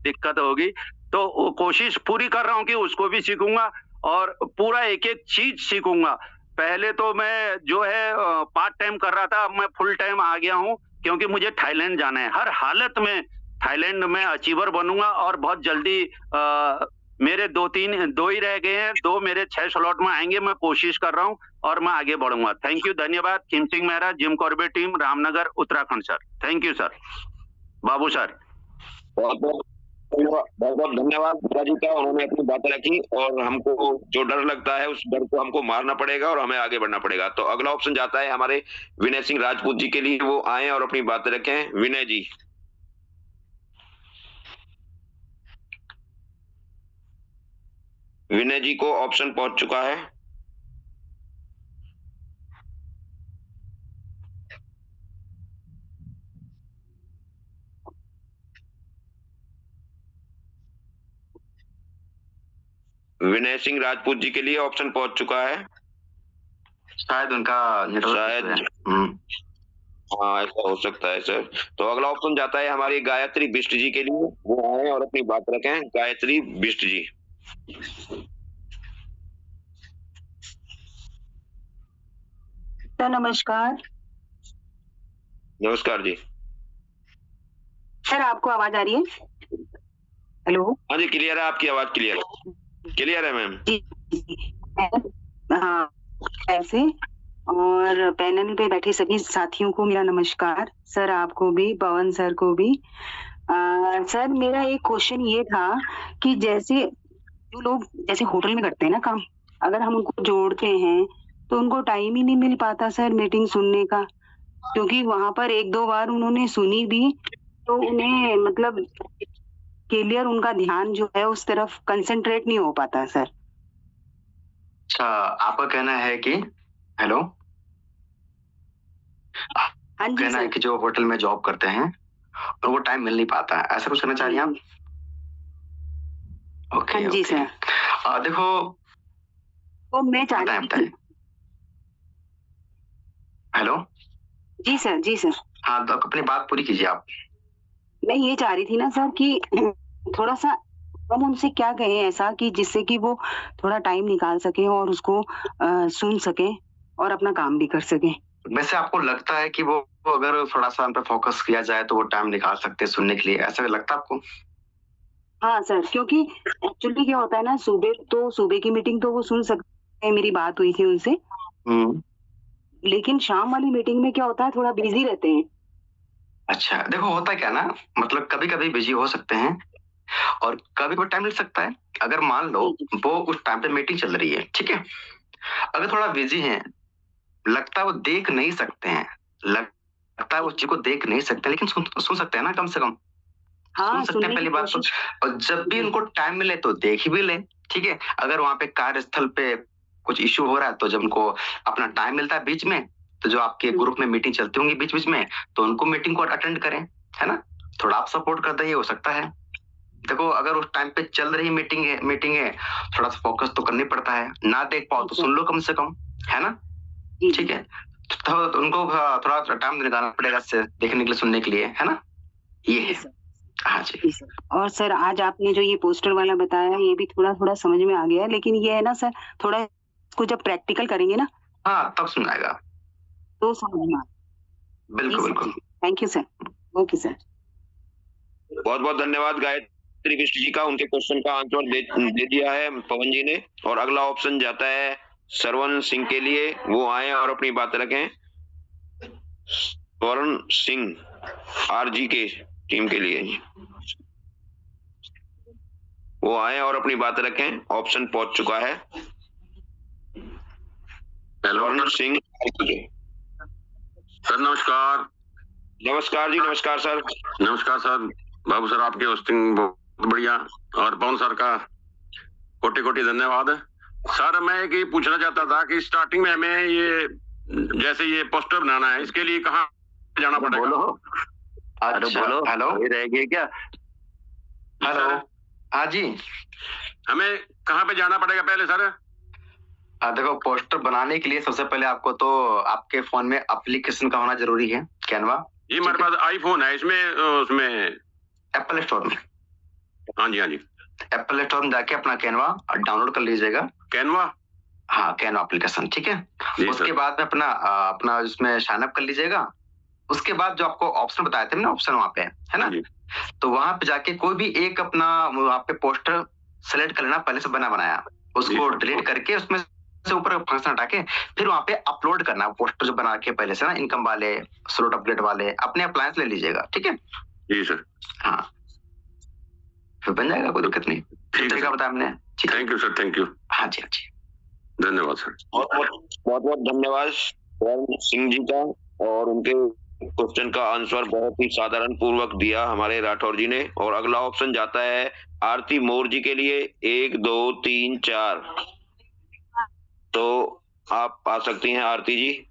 Speaker 10: दिक्कत होगी। तो कोशिश पूरी कर रहा हूँ कि उसको भी सीखूंगा और पूरा एक एक चीज सीखूंगा। पहले तो मैं जो है पार्ट टाइम कर रहा था, अब मैं फुल टाइम आ गया हूँ, क्योंकि मुझे थाईलैंड जाना है। हर हालत में थाईलैंड में अचीवर बनूंगा और बहुत जल्दी मेरे दो ही रह गए हैं, 2 मेरे 6 स्लॉट में आएंगे, मैं कोशिश कर रहा हूँ और मैं आगे बढ़ूंगा। थैंक यू, धन्यवाद। Kim Singh Mehra, Jim Corbett team, Ramnagar, Uttarakhand sir. Thank you sir. Babu sir
Speaker 1: बहुत बहुत धन्यवाद जी का, उन्होंने अपनी बातें रखी और हमको जो डर लगता है उस डर को हमको मारना पड़ेगा और हमें आगे बढ़ना पड़ेगा। तो अगला ऑप्शन जाता है हमारे विनय सिंह राजपूत जी के लिए, वो आए और अपनी बातें रखें। विनय जी। विनय जी को ऑप्शन पहुंच चुका है। विनय सिंह राजपूत जी के लिए ऑप्शन पहुंच चुका है,
Speaker 2: शायद उनका
Speaker 1: शायद। हाँ ऐसा हो सकता है सर। तो अगला ऑप्शन जाता है हमारी गायत्री बिष्ट जी के लिए, वो आए और अपनी बात रखें। गायत्री बिष्ट जी।
Speaker 3: सर नमस्कार।
Speaker 1: नमस्कार जी।
Speaker 3: सर आपको आवाज आ रही है? हेलो।
Speaker 1: हाँ जी क्लियर है, आपकी आवाज क्लियर है मैम।
Speaker 3: हाँ ऐसे, और पैनल पे बैठे सभी साथियों को मेरा नमस्कार। सर आपको भी, पवन सर को भी। सर मेरा एक क्वेश्चन ये था कि जैसे जो लोग जैसे होटल में करते हैं ना काम, अगर हम उनको जोड़ते हैं तो उनको टाइम ही नहीं मिल पाता सर मीटिंग सुनने का, क्योंकि वहां पर 1-2 बार उन्होंने सुनी भी तो उन्हें मतलब क्लियर उनका ध्यान जो है उस तरफ कंसंट्रेट नहीं हो पाता सर।
Speaker 2: अच्छा, आपका कहना है कि हेलो,
Speaker 3: हाँ जी
Speaker 2: कहना है कि जो होटल में जॉब करते हैं और वो टाइम मिल नहीं पाता है, ऐसा कुछ करना चाह रही हैं आप? ओके
Speaker 3: हाँ जी सर।
Speaker 2: देखो
Speaker 3: वो मैं चाह रही थी।
Speaker 2: हेलो
Speaker 3: जी सर। जी सर।
Speaker 2: हाँ तो अपनी बात पूरी कीजिए आप।
Speaker 3: मैं ये चाह रही थी ना सर कि थोड़ा सा हम उनसे क्या कहें ऐसा कि जिससे कि वो थोड़ा टाइम निकाल सके और उसको सुन सके और अपना काम भी कर सके।
Speaker 2: वैसे आपको लगता है कि वो अगर थोड़ा सा उन पर फोकस किया जाए तो वो टाइम निकाल सकते हैं सुनने के लिए, ऐसा लगता है आपको?
Speaker 3: हाँ सर, क्योंकि एक्चुअली क्या होता है ना, सुबह की मीटिंग तो वो सुन सकते हैं, मेरी बात हुई थी उनसे। लेकिन शाम वाली मीटिंग में क्या होता है, थोड़ा बिजी रहते हैं।
Speaker 2: अच्छा देखो, होता क्या ना, मतलब कभी कभी बिजी हो सकते हैं और कभी कोई टाइम मिल सकता है। अगर मान लो वो उस टाइम पे मीटिंग चल रही है, ठीक है, अगर थोड़ा बिजी हैं, लगता है वो देख नहीं सकते हैं, लगता है उस चीज को देख नहीं सकते, लेकिन सुन सकते हैं ना, कम से कम सुन सकते हैं पहली बात तो। और जब भी उनको टाइम मिले तो देख ही भी ले, ठीक है। अगर वहां पे कार्यस्थल पे कुछ इश्यू हो रहा है तो जब उनको अपना टाइम मिलता है बीच में, तो जो आपके ग्रुप में मीटिंग चलती होंगी बीच बीच में, तो उनको मीटिंग को अटेंड करें, है ना। थोड़ा आप सपोर्ट कर दे, हो सकता है। देखो अगर उस टाइम पे चल रही मीटिंग है थोड़ा सा फोकस तो करनी पड़ता है, ना देख पाओ तो सुन लो कम से कम, है ना, ठीक है। तो उनको थोड़ा टाइम निकालना पड़ेगा देखने के लिए, सुनने के लिए, है ना, ये है। हाँ जी।
Speaker 3: और सर आज आपने जो ये पोस्टर वाला बताया, ये भी थोड़ा थोड़ा समझ में आ गया, लेकिन ये है ना सर, थोड़ा इसको जब प्रैक्टिकल करेंगे ना,
Speaker 2: हाँ तब सुन आएगा,
Speaker 3: तो समझ में।
Speaker 2: बिल्कुल बिल्कुल।
Speaker 3: Thank you sir. Okay sir.
Speaker 1: बहुत बहुत धन्यवाद गायत्री बिष्ट जी का, उनके क्वेश्चन का आंसर दे दिया है पवन जी ने। और अगला ऑप्शन जाता है सरवण सिंह के लिए, वो आए और अपनी बात रखें। स्वर्ण सिंह आरजी के टीम के लिए वो आए और अपनी बात रखें। ऑप्शन पहुंच चुका है। स्वर्ण सिंह
Speaker 11: सर नमस्कार।
Speaker 1: नमस्कार जी, नमस्कार सर।
Speaker 11: नमस्कार सर। बाबू सर आपकी होस्टिंग बहुत बढ़िया, और पवन सर का कोटि कोटि धन्यवाद। सर मैं एक ये पूछना चाहता था कि स्टार्टिंग में हमें ये जैसे ये पोस्टर बनाना है, इसके लिए कहाँ जाना पड़ेगा?
Speaker 2: बोलो। अच्छा,
Speaker 10: बोलो।
Speaker 2: हेलो,
Speaker 10: रह गए क्या?
Speaker 2: हेलो, हाँ जी,
Speaker 11: हमें कहाँ पे जाना पड़ेगा पहले सर?
Speaker 2: देखो पोस्टर बनाने के लिए सबसे पहले आपको तो आपके फोन में एप्लीकेशन का होना जरूरी है, कैनवा।
Speaker 11: ये हमारे पास आईफोन है, इसमें उसमें
Speaker 2: एप्पल स्टोर में।
Speaker 11: हाँ जी, हाँ जी।
Speaker 2: एप्पल स्टोर में जाके अपना कैनवा डाउनलोड कर लीजिएगा।
Speaker 11: कैनवा?
Speaker 2: हाँ, कैनवा एप्लीकेशन, ठीक है। उसके बाद में अपना उसमें साइन अप कर लीजिएगा। उसके बाद जो आपको ऑप्शन बताए थे ना, ऑप्शन वहाँ पे है ना, तो वहां पे जाके कोई भी एक अपना वहाँ पे पोस्टर सेलेक्ट कर लेना, पहले से बना बनाया, उसको डिलीट करके उसमें से ऊपर फंक्शन हटा के फिर वहाँ पे अपलोड करना पोस्टर जो बना के पहले से ना, इनकम वाले, स्लॉट अपडेट वाले, अपने अप्लायंस ले लीजिएगा, ठीक है।
Speaker 11: जी सर।
Speaker 2: हाँ, फिर बन जाएगा, कोई दिक्कत नहीं।
Speaker 11: ठीक है,
Speaker 2: बताया हमने।
Speaker 11: Thank you sir, thank you.
Speaker 2: हाँ जी, हाँ जी,
Speaker 11: धन्यवाद सर।
Speaker 1: बहुत बहुत धन्यवाद स्वर्ण सिंह जी का, और उनके क्वेश्चन का आंसर बहुत ही साधारण पूर्वक दिया हमारे राठौर जी ने। और अगला ऑप्शन जाता है आरती मोर जी के लिए। 1 2 3 4, तो आप आ सकती हैं आरती जी,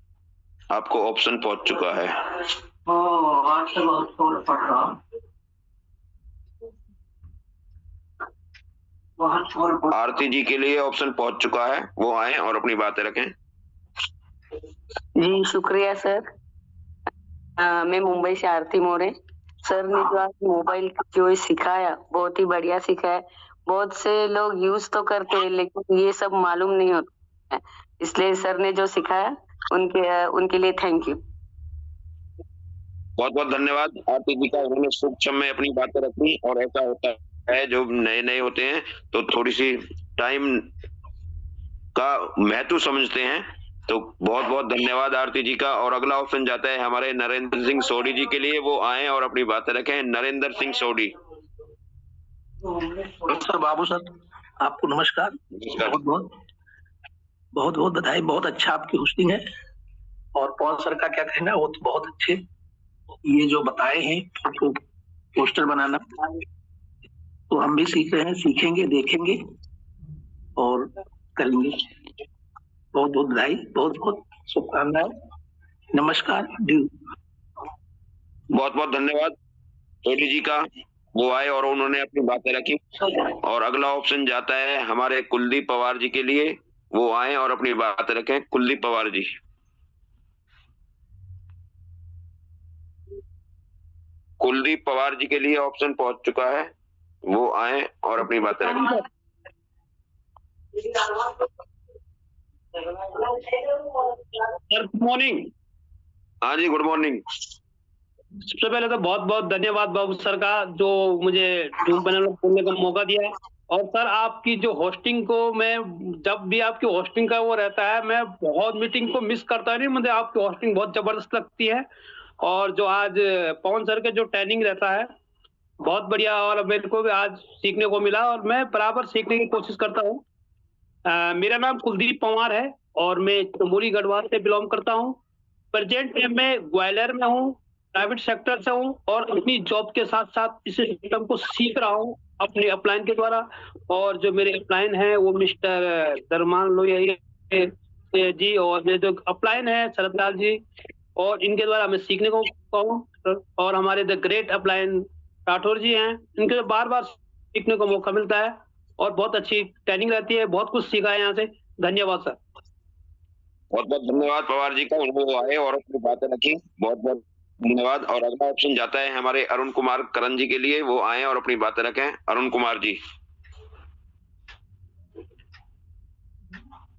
Speaker 1: आपको ऑप्शन पहुंच चुका है।
Speaker 5: आज से बहुत फूल पड़ रहा, बहुत फूल।
Speaker 1: आरती जी के लिए ऑप्शन पहुंच चुका है, वो आए और अपनी बातें रखें।
Speaker 3: जी शुक्रिया सर। मैं मुंबई से आरती मोरे। सर ने जो आज मोबाइल जो सिखाया बहुत ही बढ़िया सिखाया। बहुत से लोग यूज तो करते हैं लेकिन ये सब मालूम नहीं होता है, इसलिए सर ने जो सिखाया उनके लिए थैंक यू।
Speaker 1: बहुत बहुत धन्यवाद आरती जी का, उन्होंने सूक्ष्म में अपनी बातें रखी। और ऐसा होता है जो नए नए होते हैं तो थोड़ी सी टाइम का महत्व समझते हैं, तो बहुत बहुत धन्यवाद आरती जी का। और अगला ऑप्शन जाता है हमारे नरेंद्र सिंह सोडी जी के लिए, वो आए और अपनी बातें रखें। नरेंद्र सिंह सोडी।
Speaker 12: सर बाबू सर आपको नमस्कार। बहुत बहुत बधाई, बहुत अच्छा आपकी होस्टिंग है। और पवन सर का क्या कहना, वो तो बहुत अच्छे ये जो बताए हैं तो पोस्टर बनाना, तो हम भी सीख रहे हैं, सीखेंगे, देखेंगे और करेंगे। बहुत बहुत बधाई, बहुत बहुत शुभकामनाएं, नमस्कार।
Speaker 1: बहुत बहुत धन्यवाद सोडी जी का, वो आए और उन्होंने अपनी बातें रखी। और अगला ऑप्शन जाता है हमारे कुलदीप पवार जी के लिए, वो आए और अपनी बातें रखें। कुलदीप पवार जी। कुलदीप पवार जी के लिए ऑप्शन पहुंच चुका है, वो आए और अपनी बातें रखें।
Speaker 13: Sir good morning.
Speaker 1: हाँ जी, गुड मॉर्निंग।
Speaker 13: सबसे पहले तो बहुत बहुत धन्यवाद बाबू सर का, जो मुझे जूम पैनल में बोलने का मौका दिया। और सर आपकी जो होस्टिंग को, मैं जब भी आपकी होस्टिंग का वो रहता है, मैं बहुत मीटिंग को मिस करता नहीं, मुझे आपकी होस्टिंग बहुत जबरदस्त लगती है। और जो आज पवन सर के जो ट्रेनिंग रहता है बहुत बढ़िया, और मेरे को भी आज सीखने को मिला और मैं बराबर सीखने की कोशिश करता हूँ। मेरा नाम कुलदीप पवार है और मैं चमोली गढ़वाल से बिलोंग करता हूँ। प्रेजेंट में मैं ग्वालियर में हूँ, प्राइवेट सेक्टर से हूँ और अपनी जॉब के साथ साथ इस सिस्टम को सीख रहा हूँ अपने अपलाइन के द्वारा। और जो मेरे अपलाइन है वो मिस्टर धर्मान लोहिया जी और मेरे जो अपलाइन है शरद लाल जी, और इनके द्वारा मैं सीखने को कहूँ। और हमारे द ग्रेट अपलाइन राठौर जी हैं, इनके बार बार सीखने को मौका मिलता है और बहुत अच्छी ट्रेनिंग रहती है, बहुत कुछ सीखा है यहाँ से। धन्यवाद सर।
Speaker 1: बहुत बहुत धन्यवाद पवार जी का, उन्होंने आए और अपनी बातें रखी। बहुत बहुत धन्यवाद। और अगला ऑप्शन जाता है हमारे अरुण कुमार करन जी के लिए, वो आए और अपनी बातें रखें। अरुण कुमार जी।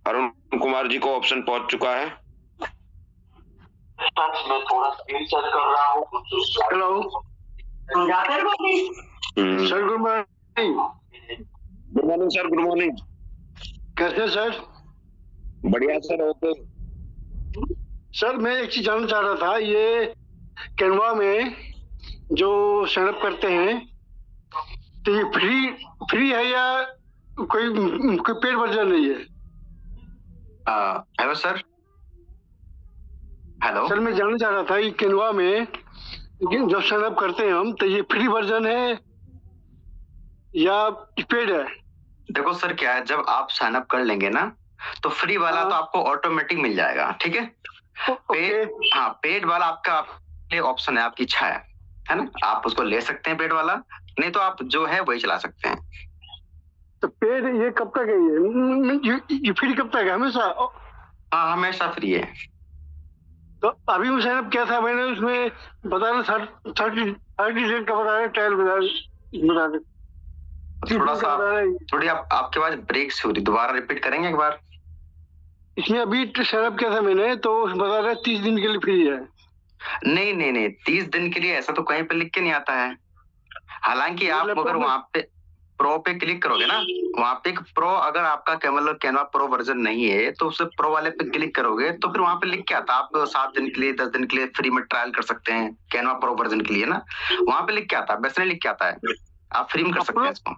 Speaker 1: अरुण कुमार जी को ऑप्शन पहुंच चुका है।
Speaker 14: मैं थोड़ा स्क्रीन शेयर कर रहा हूँ।
Speaker 12: Hello
Speaker 14: sir good morning.
Speaker 1: Good morning sir, good morning.
Speaker 14: कैसे सर?
Speaker 1: बढ़िया सर। ओके
Speaker 14: सर मैं एक चीज जानना चाह रहा था, ये कैनवा में जो साइनअप करते हैं तो ये फ्री है या कोई पेड वर्जन नहीं है?
Speaker 2: Hello sir. हेलो
Speaker 14: सर मैं जानना चाह रहा था ये कैनवा में जब साइनअप करते हैं हम तो ये फ्री वर्जन है या पेड है?
Speaker 2: देखो सर क्या है, जब आप साइन अप कर लेंगे ना तो फ्री वाला तो आपको ऑटोमेटिक मिल जाएगा, ठीक है। पेड वाला आपका ऑप्शन है, आपकी इच्छा है ना, आप उसको ले सकते हैं पेड वाला, नहीं तो आप जो है वही चला सकते हैं।
Speaker 14: तो पेड ये कब तक है? ये फ्री कब तक है? हमेशा?
Speaker 2: हाँ हमेशा फ्री है।
Speaker 14: तो अभी मैं साइन अप किया था, मैंने उसमें बता रहा 30 डेज का बता रहा, ट्रायल बता रहे।
Speaker 2: थोड़ी आपके पास ब्रेक हो रही, दोबारा रिपीट करेंगे एक बार?
Speaker 14: इसमें अभी साइन अप किया था मैंने तो बता रहा 30 दिन के लिए फ्री है।
Speaker 2: नहीं 30 दिन के लिए ऐसा तो कहीं पे लिख के नहीं आता है। हालांकि आप अगर वहाँ पे प्रो पे क्लिक करोगे ना, वहाँ पे एक प्रो, अगर आपका कैनवा प्रो वर्जन नहीं है तो उससे प्रो वाले पे क्लिक करोगे तो फिर वहाँ पे लिख के आता है आप 7 दिन के लिए 10 दिन के लिए फ्री में ट्रायल कर सकते हैं कैनवा प्रो वर्जन के लिए ना, वहाँ पे लिख के आता है, वैसे नहीं लिख के आता है, आप फ्री में कर सकते हैं इसको।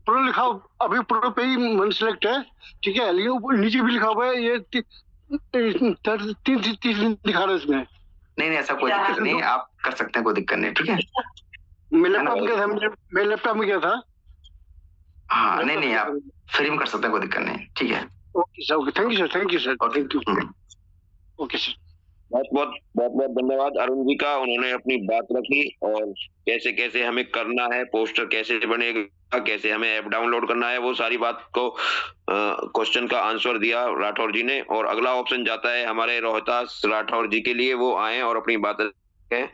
Speaker 14: प्रो लिखा अभी प्रो पे ही मन सिलेक्ट है, ठीक है, लेकिन नीचे भी लिखा हुआ है ये 30 दिन दिखा रहा है इसमें।
Speaker 2: नहीं ऐसा कोई दिक्कत नहीं, आप कर सकते हैं, कोई दिक्कत नहीं, ठीक है।
Speaker 14: मेरे लैपटॉप में क्या था?
Speaker 2: हाँ नहीं आप फ्री में कर सकते हैं, कोई दिक्कत नहीं, ठीक है।
Speaker 14: Okay sir, okay, thank you sir, thank you. Okay sir,
Speaker 1: बहुत धन्यवाद अरुण जी का, उन्होंने अपनी बात रखी और कैसे कैसे हमें करना है, पोस्टर कैसे बनेगा, कैसे हमें ऐप डाउनलोड करना है, वो सारी बात को क्वेश्चन का आंसर दिया राठौर जी ने। और अगला ऑप्शन जाता है हमारे रोहतास राठौर जी के लिए, वो आए और अपनी बात रखें।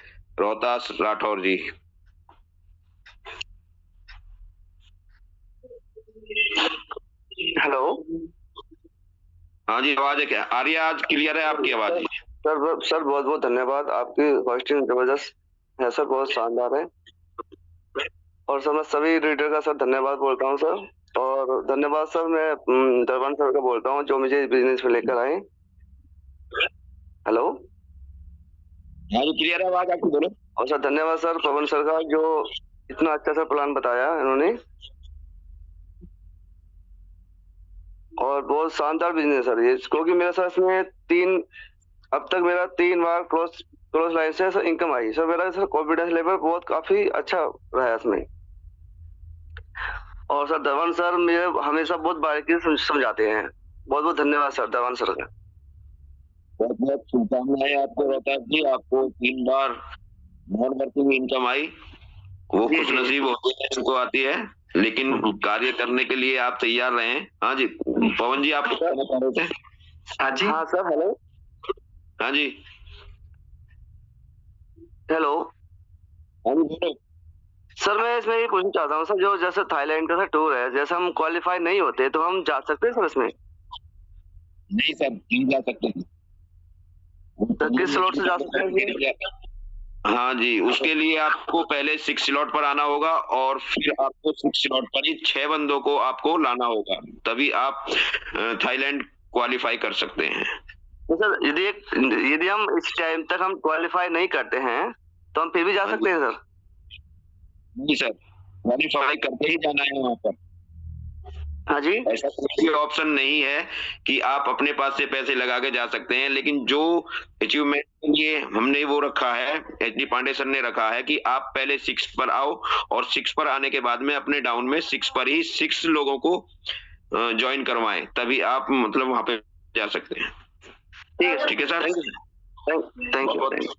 Speaker 1: रोहतास राठौर जी।
Speaker 15: हेलो।
Speaker 1: हाँ जी, आवाज है क्या आ रही है? आज क्लियर है आपकी आवाज?
Speaker 15: सर बहुत बहुत धन्यवाद, आपकी होस्टिंग जबरदस्त है सर, बहुत शानदार है। और सर मैं सभी रीडर का सर धन्यवाद बोलता हूँ सर, और धन्यवाद सर मैं दरबान सर का बोलता हूँ जो मुझे बिजनेस में लेकर आए। हेलो।
Speaker 1: हाँ जी क्लियर है आवाज आपकी, बोलो।
Speaker 15: और सर धन्यवाद सर पवन सर का, जो इतना अच्छा सा प्लान बताया इन्होंने, और बहुत शानदार बिजनेस सर ये, क्योंकि मेरे साथ इसमें अब तक मेरा 3 बार क्रॉस लाइन से सर इनकम आई सर, मेरा सर कॉन्फिडेंस लेवल बहुत काफी अच्छा रहा इसमें। और सर धवन सर मुझे हमेशा बहुत बारीकी से समझाते हैं, बहुत बहुत धन्यवाद सर धवन सर का।
Speaker 1: बहुत बहुत शुभकामनाएं आपको रोहतास जी, आपको 3 बार नॉन वर्किंग इनकम आई, वो खुश नसीब होती है जिनको आती है, लेकिन कार्य करने के लिए आप तैयार रहे। हाँ जी पवन जी, आप क्या बता रहे थे?
Speaker 2: हाँ जी।
Speaker 15: हाँ सर हेलो।
Speaker 1: हाँ जी
Speaker 15: हेलो।
Speaker 1: हाँ जी बोलो
Speaker 15: सर। मैं इसमें ये पूछना चाहता हूँ सर, जो जैसे थाईलैंड का टूर है, जैसे हम क्वालिफाई नहीं होते तो हम जा सकते हैं सर इसमें?
Speaker 1: नहीं सर, नहीं जा सकते।
Speaker 15: तो किस स्लॉट से जा सकते हैं?
Speaker 1: हाँ जी, उसके लिए आपको पहले 6 स्लॉट पर आना होगा और फिर आपको 6 स्लॉट पर ही 6 बंदों को आपको लाना होगा, तभी आप थाईलैंड क्वालिफाई कर सकते हैं।
Speaker 15: तो सर यदि हम इस टाइम तक हम क्वालिफाई नहीं करते हैं तो हम फिर भी जा सकते हैं सर?
Speaker 1: नहीं सर, क्वालिफाई करके ही जाना है वहाँ पर।
Speaker 15: हाँ जी।
Speaker 1: ऐसा कोई ऑप्शन नहीं है कि आप अपने पास से पैसे लगा के जा सकते हैं, लेकिन जो अचीवमेंट के लिए हमने वो रखा है, एच डी पांडे सर ने रखा है कि आप पहले 6 पर आओ और 6 पर आने के बाद में अपने डाउन में 6 पर ही 6 लोगों को ज्वाइन करवाएं, तभी आप मतलब वहां पे जा सकते हैं। ठीक है सर,
Speaker 15: थैंक यू।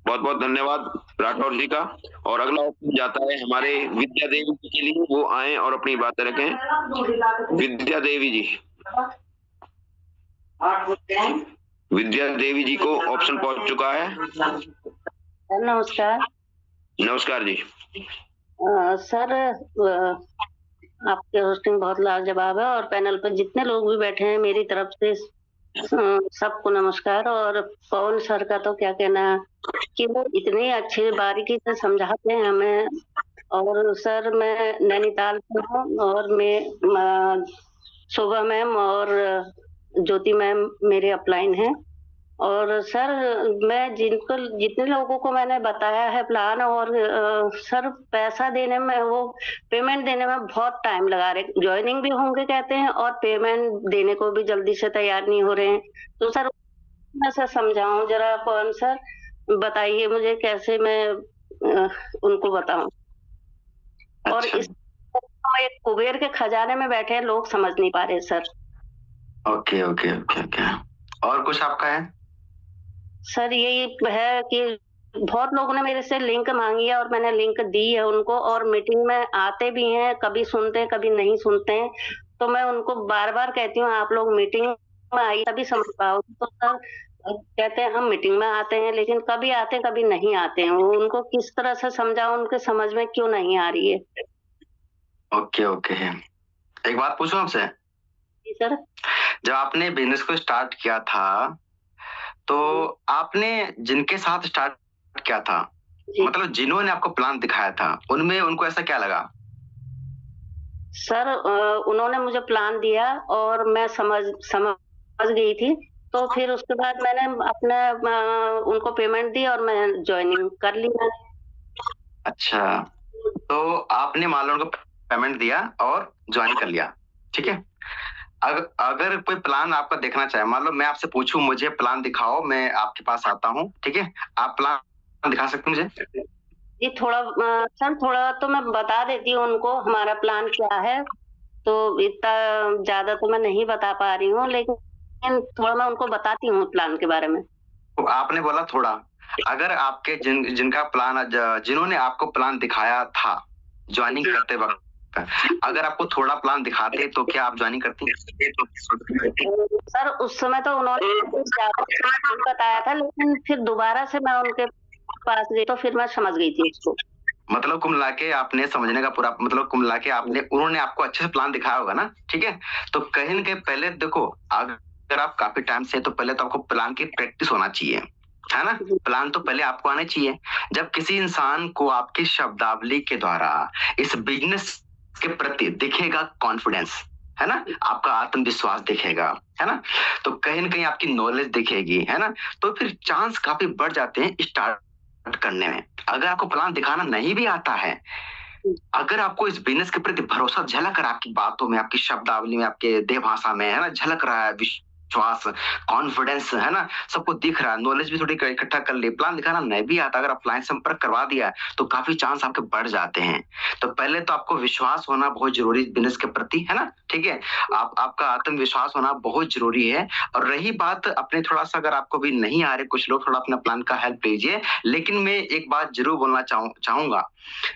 Speaker 1: बहुत बहुत धन्यवाद राठौर जी का। और अगला ऑप्शन जाता है हमारे विद्या देवी जी के लिए, वो आए और अपनी बातें रखें। विद्या देवी जी, विद्या देवी जी को ऑप्शन पहुंच चुका है।
Speaker 16: नमस्कार।
Speaker 1: नमस्कार जी।
Speaker 16: सर आपके होस्टिंग बहुत लाजवाब है, और पैनल पर जितने लोग भी बैठे हैं मेरी तरफ से सबको नमस्कार। और पवन सर का तो क्या कहना कि वो इतनी अच्छी बारीकी से समझाते हैं हमें। और सर मैं नैनीताल से हूँ और मैं शोभा मैम और ज्योति मैम मेरे अपलाइन हैं। और सर मैं जितने लोगों को मैंने बताया है प्लान, और सर पैसा देने में, वो पेमेंट देने में बहुत टाइम लगा रहे। ज्वाइनिंग भी होंगे कहते हैं और पेमेंट देने को भी जल्दी से तैयार नहीं हो रहे हैं। तो सर मैं सर समझाऊं जरा, पवन सर बताइए मुझे कैसे मैं उनको बताऊं। और इस एक कुबेर के खजाने में बैठे हैं, लोग समझ नहीं पा रहे sir.
Speaker 2: Okay okay okay okay. और कुछ आपका है?
Speaker 16: सर यही है कि बहुत लोगों ने मेरे से लिंक मांगी है और मैंने लिंक दी है उनको, और मीटिंग में आते भी हैं, कभी सुनते हैं कभी नहीं सुनते हैं। तो मैं उनको बार बार कहती हूँ आप लोग मीटिंग में आइए तभी समझ पाओगे। तो सर कहते हैं हम मीटिंग में आते हैं, लेकिन कभी आते हैं कभी नहीं आते हैं। उनको किस तरह से समझाऊं, उनके समझ में क्यों नहीं आ रही है।
Speaker 2: Okay okay. एक बात पूछूं आपसे?
Speaker 16: सर
Speaker 2: जब आपने बिजनेस को स्टार्ट किया था तो आपने जिनके साथ स्टार्ट किया था, मतलब जिन्होंने आपको प्लान दिखाया था, उनमें उनको ऐसा क्या लगा?
Speaker 16: सर उन्होंने मुझे प्लान दिया और मैं समझ गई थी। तो फिर उसके बाद मैंने अपने उनको पेमेंट दी और मैं ज्वाइनिंग कर ली मैंने।
Speaker 2: अच्छा, तो आपने मान लो उनको पेमेंट दिया और ज्वाइन कर लिया, ठीक है। अगर कोई प्लान आपका देखना चाहे, मान लो मैं आपसे पूछूं मुझे प्लान दिखाओ, मैं आपके पास आता हूं, ठीक है, आप प्लान दिखा सकते हैं मुझे?
Speaker 16: जी थोड़ा सर, थोड़ा तो मैं बता देती हूँ उनको हमारा प्लान क्या है। तो इतना ज्यादा तो मैं नहीं बता पा रही हूँ, लेकिन थोड़ा मैं उनको बताती हूँ प्लान के बारे में।
Speaker 2: तो आपने बोला थोड़ा, अगर आपके जिनका प्लान, जिन्होंने आपको प्लान दिखाया था ज्वाइनिंग करते वक्त, अगर आपको थोड़ा प्लान दिखाते तो क्या आप ज्वाइनिंग करती?
Speaker 16: सर उस समय तो उन्होंने बताया था, लेकिन फिर दोबारा से मैं उनके पास गई तो फिर मैं समझ गई थी उसको।
Speaker 2: मतलब कुल मिला के आपने समझने का पूरा, मतलब कुल मिला के आपने, उन्होंने आपको अच्छे से प्लान दिखाया होगा ना, ठीक है। तो कहीं ना कहीं पहले देखो, अगर आप काफी टाइम से, तो पहले तो आपको प्लान की प्रैक्टिस होना चाहिए, है ना। प्लान तो पहले आपको आना चाहिए। जब किसी इंसान को आपकी शब्दावली के द्वारा इस बिजनेस के प्रति दिखेगा कॉन्फिडेंस, है ना, आपका आत्मविश्वास दिखेगा, है ना, तो कहीं ना कहीं आपकी नॉलेज दिखेगी, है ना, तो फिर चांस काफी बढ़ जाते हैं स्टार्ट करने में। अगर आपको प्लान दिखाना नहीं भी आता है, अगर आपको इस बिजनेस के प्रति भरोसा झलक रहा है, आपकी बातों में, आपकी शब्दावली में, आपके देह भाषा में, है ना, झलक रहा है, विश्वास, कॉन्फिडेंस, है ना, सबको दिख रहा है, नॉलेज भी थोड़ी इकट्ठा कर ली, प्लान दिखाना नहीं भी आता, अगर आप क्लाइंट संपर्क करवा दिया तो काफी चांस आपके बढ़ जाते हैं। तो पहले तो आपको विश्वास होना बहुत जरूरी बिजनेस के प्रति, है ना, ठीक है, आपका आत्मविश्वास होना बहुत जरूरी है। और रही बात अपने, थोड़ा सा अगर आपको भी नहीं आ रहे कुछ लोग, थोड़ा अपना प्लान का हेल्प लीजिए। लेकिन मैं एक बात जरूर बोलना चाहूंगा,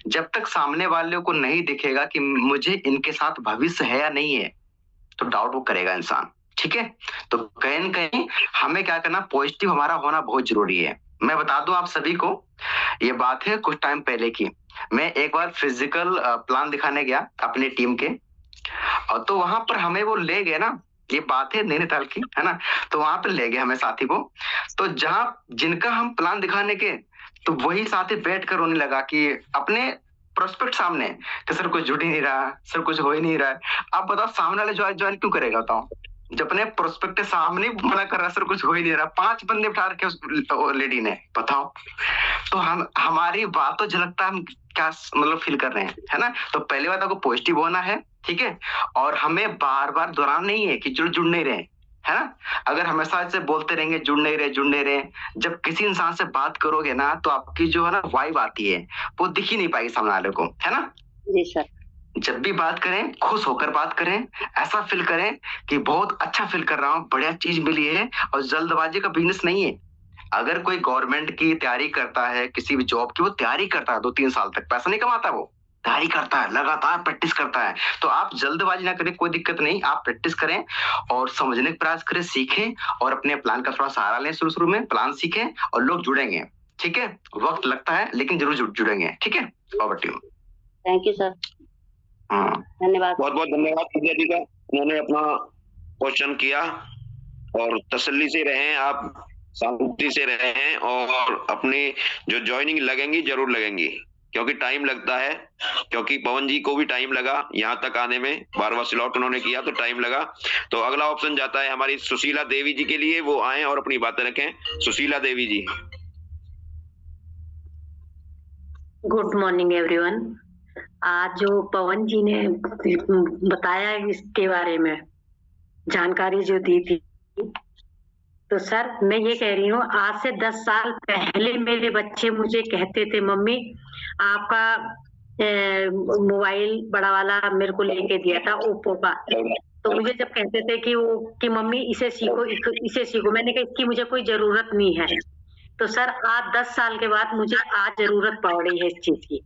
Speaker 2: जब तक सामने वाले को नहीं दिखेगा कि मुझे इनके साथ भविष्य है या नहीं है, तो डाउट वो करेगा इंसान, ठीक है। तो कहीं न कहीं हमें क्या करना, पॉजिटिव हमारा होना बहुत जरूरी है। मैं बता दूं आप सभी को, ये बात है कुछ टाइम पहले की, मैं एक बार फिजिकल प्लान दिखाने गया अपनी टीम के, और तो वहां पर हमें वो ले गए ना, ये बात है नैनीताल की, है ना, तो वहां पर ले गए हमें साथी को, तो जहां जिनका हम प्लान दिखाने के, तो वही साथी बैठ कर रोने लगा कि अपने प्रोस्पेक्ट सामने, कि सर कुछ जुड़ ही नहीं रहा, सर कुछ हो ही नहीं रहा है। आप बताओ सामने वाले ज्वाइन क्यों करेगा? बताओ, जब अपने प्रोस्पेक्ट सामने मना कर रहा, सर कुछ हो ही नहीं रहा, 5 बंदे बिठा रखे उस लेडी ने, बताओ। तो हमारी बात तो झलकता, हम क्या मतलब फील कर रहे हैं, है ना। तो पहली बात आपको पॉजिटिव होना है, ठीक है, और हमें बार बार दोहराना नहीं है कि जुड़ नहीं रहे, है ना। अगर हमेशा ऐसे बोलते रहेंगे जुड़ नहीं रहे, जब किसी इंसान से बात करोगे ना, तो आपकी जो है ना वाइब आती है, वो दिख ही नहीं पाएगी सामने वाले को, है ना।
Speaker 16: जी सर।
Speaker 2: जब भी बात करें खुश होकर बात करें, ऐसा फील करें कि बहुत अच्छा फील कर रहा हूँ, बढ़िया चीज मिली है, और जल्दबाजी का बिजनेस नहीं है। अगर कोई गवर्नमेंट की तैयारी करता है, किसी भी जॉब की वो तैयारी करता है 2-3 साल तक, पैसा नहीं कमाता, वो तैयारी करता है, लगातार प्रैक्टिस करता है। तो आप जल्दबाजी ना करें, कोई दिक्कत नहीं, आप प्रैक्टिस करें और समझने का प्रयास करें, सीखें, और अपने प्लान का थोड़ा सहारा लें। शुरू में प्लान सीखें और लोग जुड़ेंगे, ठीक है, वक्त लगता है लेकिन जरूर जुड़ेंगे, ठीक है।
Speaker 16: Thank you sir.
Speaker 2: हाँ,
Speaker 16: धन्यवाद,
Speaker 1: बहुत बहुत धन्यवाद विद्या जी का, उन्होंने अपना क्वेश्चन किया और तसल्ली से रहें, आप शांति से रहें और अपने जो ज्वाइनिंग लगेंगी जरूर लगेंगी, क्योंकि टाइम लगता है, क्योंकि पवन जी को भी टाइम लगा यहाँ तक आने में, 12वां स्लॉट उन्होंने किया तो टाइम लगा। तो अगला ऑप्शन जाता है हमारी सुशीला देवी जी के लिए, वो आए और अपनी बातें रखें। Sushila Devi ji.
Speaker 17: Good morning everyone. आज जो पवन जी ने बताया इसके बारे में जानकारी जो दी थी, तो सर मैं ये कह रही हूँ, आज से 10 साल पहले मेरे बच्चे मुझे कहते थे मम्मी आपका मोबाइल बड़ा वाला मेरे को लेके दिया था ओप्पो का, तो मुझे जब कहते थे कि मम्मी इसे सीखो इसे सीखो, मैंने कहा इसकी मुझे कोई जरूरत नहीं है। तो सर आज 10 साल के बाद मुझे आज जरूरत पड़ रही है इस चीज की,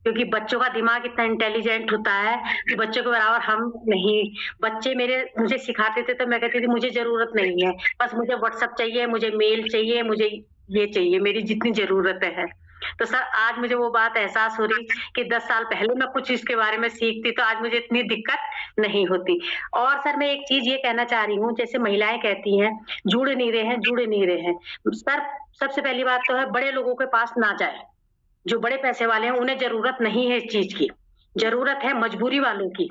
Speaker 17: क्योंकि बच्चों का दिमाग इतना इंटेलिजेंट होता है कि बच्चों के बराबर हम नहीं। बच्चे मुझे सिखाते थे तो मैं कहती थी मुझे जरूरत नहीं है, बस मुझे व्हाट्सएप चाहिए, मुझे मेल चाहिए, मुझे ये चाहिए, मेरी जितनी जरूरत है। तो सर आज मुझे वो बात एहसास हो रही कि 10 साल पहले मैं कुछ इसके बारे में सीखती तो आज मुझे इतनी दिक्कत नहीं होती। और सर मैं एक चीज ये कहना चाह रही हूँ, जैसे महिलाएं कहती हैं जुड़ नहीं रहे हैं। सर सबसे पहली बात तो है बड़े लोगों के पास ना जाए, जो बड़े पैसे वाले हैं उन्हें जरूरत नहीं है इस चीज की, जरूरत है मजबूरी वालों की।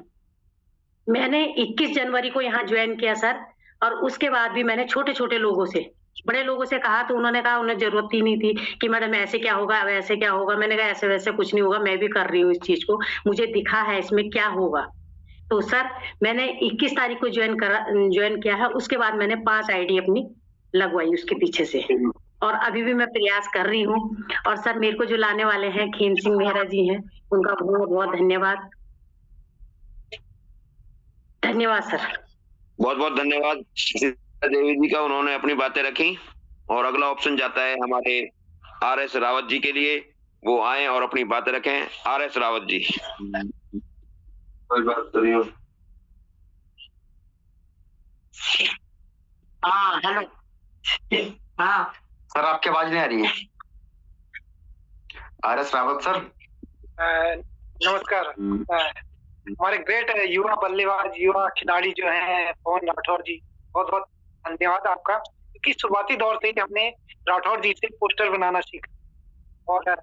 Speaker 17: मैंने 21 जनवरी को यहाँ ज्वाइन किया सर, और उसके बाद भी मैंने छोटे छोटे लोगों से, बड़े लोगों से कहा तो उन्होंने कहा उन्हें जरूरत ही नहीं थी कि मैडम ऐसे क्या होगा वैसे क्या होगा। मैंने कहा ऐसे वैसे कुछ नहीं होगा, मैं भी कर रही हूँ इस चीज को, मुझे दिखा है इसमें क्या होगा। तो सर मैंने 21 तारीख को ज्वाइन किया है, उसके बाद मैंने 5 आईडी अपनी लगवाई उसके पीछे से, और अभी भी मैं प्रयास कर रही हूँ। और सर मेरे को जो लाने वाले हैं खीन सिंह मेहरा जी हैं, उनका बहुत बहुत धन्यवाद। धन्यवाद सर।
Speaker 1: बहुत बहुत धन्यवाद देवी जी का, उन्होंने अपनी बातें रखी। और अगला ऑप्शन जाता है हमारे RS रावत जी के लिए, वो आए और अपनी बातें रखें। RS रावत जी।
Speaker 15: बात करिए।
Speaker 18: हाँ हेलो। हाँ
Speaker 2: सर आपकी आवाज नहीं आ रही है। RS Rawat sir.
Speaker 18: नमस्कार। हमारे ग्रेट युवा बल्लेबाज, युवा खिलाड़ी जो हैं पवन राठौर जी, बहुत बहुत धन्यवाद आपका, क्योंकि शुरुआती दौर से ही हमने राठौर जी से पोस्टर बनाना सीखा और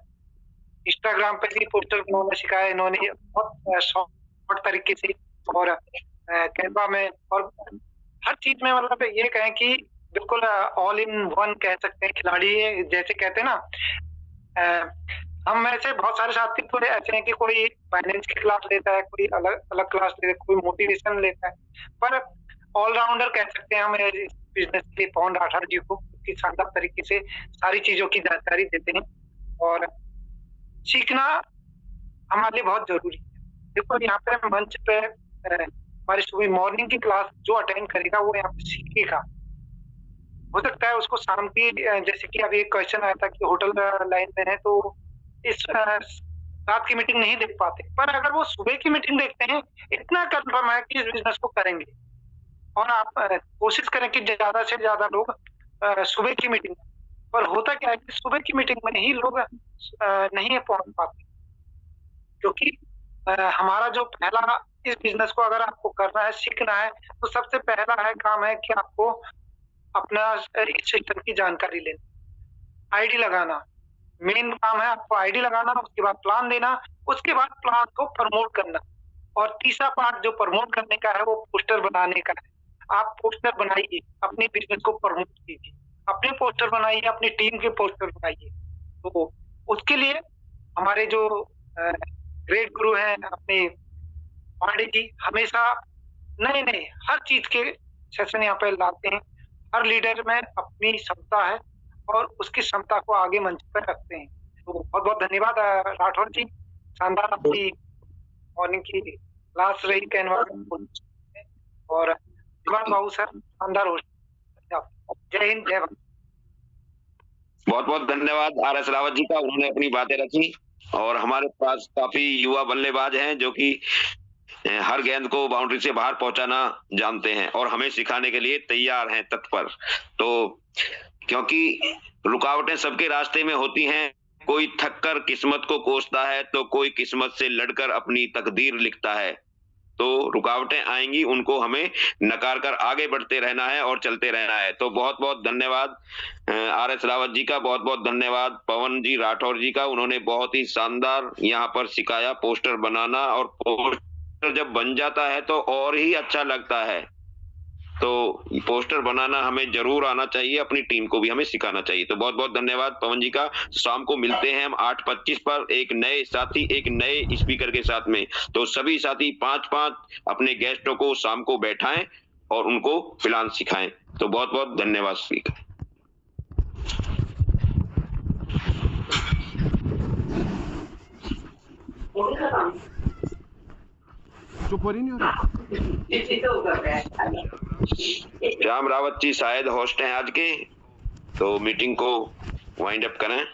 Speaker 18: इंस्टाग्राम पे भी पोस्टर बनाना सिखाया इन्होंने बहुत शॉर्ट तरीके से, और कैनवा में और हर चीज में, मतलब ये कहें कि बिल्कुल ऑल इन वन कह सकते हैं खिलाड़ी। जैसे कहते हैं ना, हम में से बहुत सारे साथी थोड़े ऐसे हैं कि कोई फाइनेंस की क्लास लेता है, कोई अलग अलग क्लास लेता है, कोई मोटिवेशन लेता है, पर ऑलराउंडर कह सकते हैं हम बिजनेस के पवन राठौर जी को, कि शानदार तरीके से सारी चीजों की जानकारी देते हैं। और सीखना हमारे लिए बहुत जरूरी है। देखो यहाँ पे मंच पे हमारी सुबह मॉर्निंग की क्लास जो अटेंड करेगा वो यहाँ पे सीखेगा। हो सकता है उसको शाम की, जैसे कि अभी एक क्वेश्चन आया था कि होटल लाइन में है तो इस रात की मीटिंग नहीं देख पाते, पर अगर वो सुबह की मीटिंग देखते हैं, इतना कंफर्म है कि इस बिजनेस को करेंगे। और आप कोशिश करें कि ज्यादा से ज्यादा लोग सुबह की मीटिंग, पर होता क्या है कि सुबह की मीटिंग में ही लोग नहीं पहुंच पाते, क्योंकि हमारा जो पहला इस बिजनेस को अगर आपको करना है, सीखना है, तो सबसे पहला है काम है कि आपको अपना इस सिस्टम की जानकारी लेना, आईडी लगाना। मेन काम है आपको आईडी लगाना, उसके बाद प्लान देना, उसके बाद प्लान को प्रमोट करना, और तीसरा पार्ट जो प्रमोट करने का है वो पोस्टर बनाने का है। आप पोस्टर बनाइए, अपने बिजनेस को प्रमोट कीजिए, अपने पोस्टर बनाइए, अपनी टीम के पोस्टर बनाइए। तो उसके लिए हमारे जो ग्रेट गुरु हैं अपने पांडे जी, हमेशा नए नए हर चीज के सेशन यहाँ पे लाते हैं। हर लीडर में अपनी क्षमता है और उसकी क्षमता को आगे मंच पर रखते हैं। तो बहुत बहुत धन्यवाद राठौर जी, शानदार आपकी मॉर्निंग की क्लास रही कैनवा। और बाबू सर शानदार हो। जय हिंद, जय भारत।
Speaker 1: बहुत बहुत धन्यवाद RS रावत जी का, उन्होंने अपनी बातें रखी। और हमारे पास काफी युवा बल्लेबाज हैं जो कि हर गेंद को बाउंड्री से बाहर पहुंचाना जानते हैं और हमें सिखाने के लिए तैयार हैं, तत्पर। तो क्योंकि रुकावटें सबके रास्ते में होती हैं, कोई थककर किस्मत को कोसता है तो कोई किस्मत से लड़कर अपनी तकदीर लिखता है। तो रुकावटें आएंगी, उनको हमें नकार कर आगे बढ़ते रहना है और चलते रहना है। तो बहुत बहुत धन्यवाद RS रावत जी का, बहुत बहुत धन्यवाद पवन जी राठौर जी का, उन्होंने बहुत ही शानदार यहाँ पर सिखाया पोस्टर बनाना, और पोस्टर जब बन जाता है तो और ही अच्छा लगता है। तो पोस्टर बनाना हमें जरूर आना चाहिए, अपनी टीम को भी हमें सिखाना चाहिए। तो बहुत बहुत धन्यवाद पवन जी का। शाम को मिलते हैं हम 8:25 पर एक नए साथी, एक नए स्पीकर के साथ में। तो सभी साथी 5-5 अपने गेस्टों को शाम को बैठाएं और उनको प्लान सिखाएं। तो बहुत बहुत धन्यवाद स्पीकर।
Speaker 19: चुप हो रही नहीं हो रही।
Speaker 1: राम रावत जी शायद होस्ट हैं आज के, तो मीटिंग को वाइंड अप करें।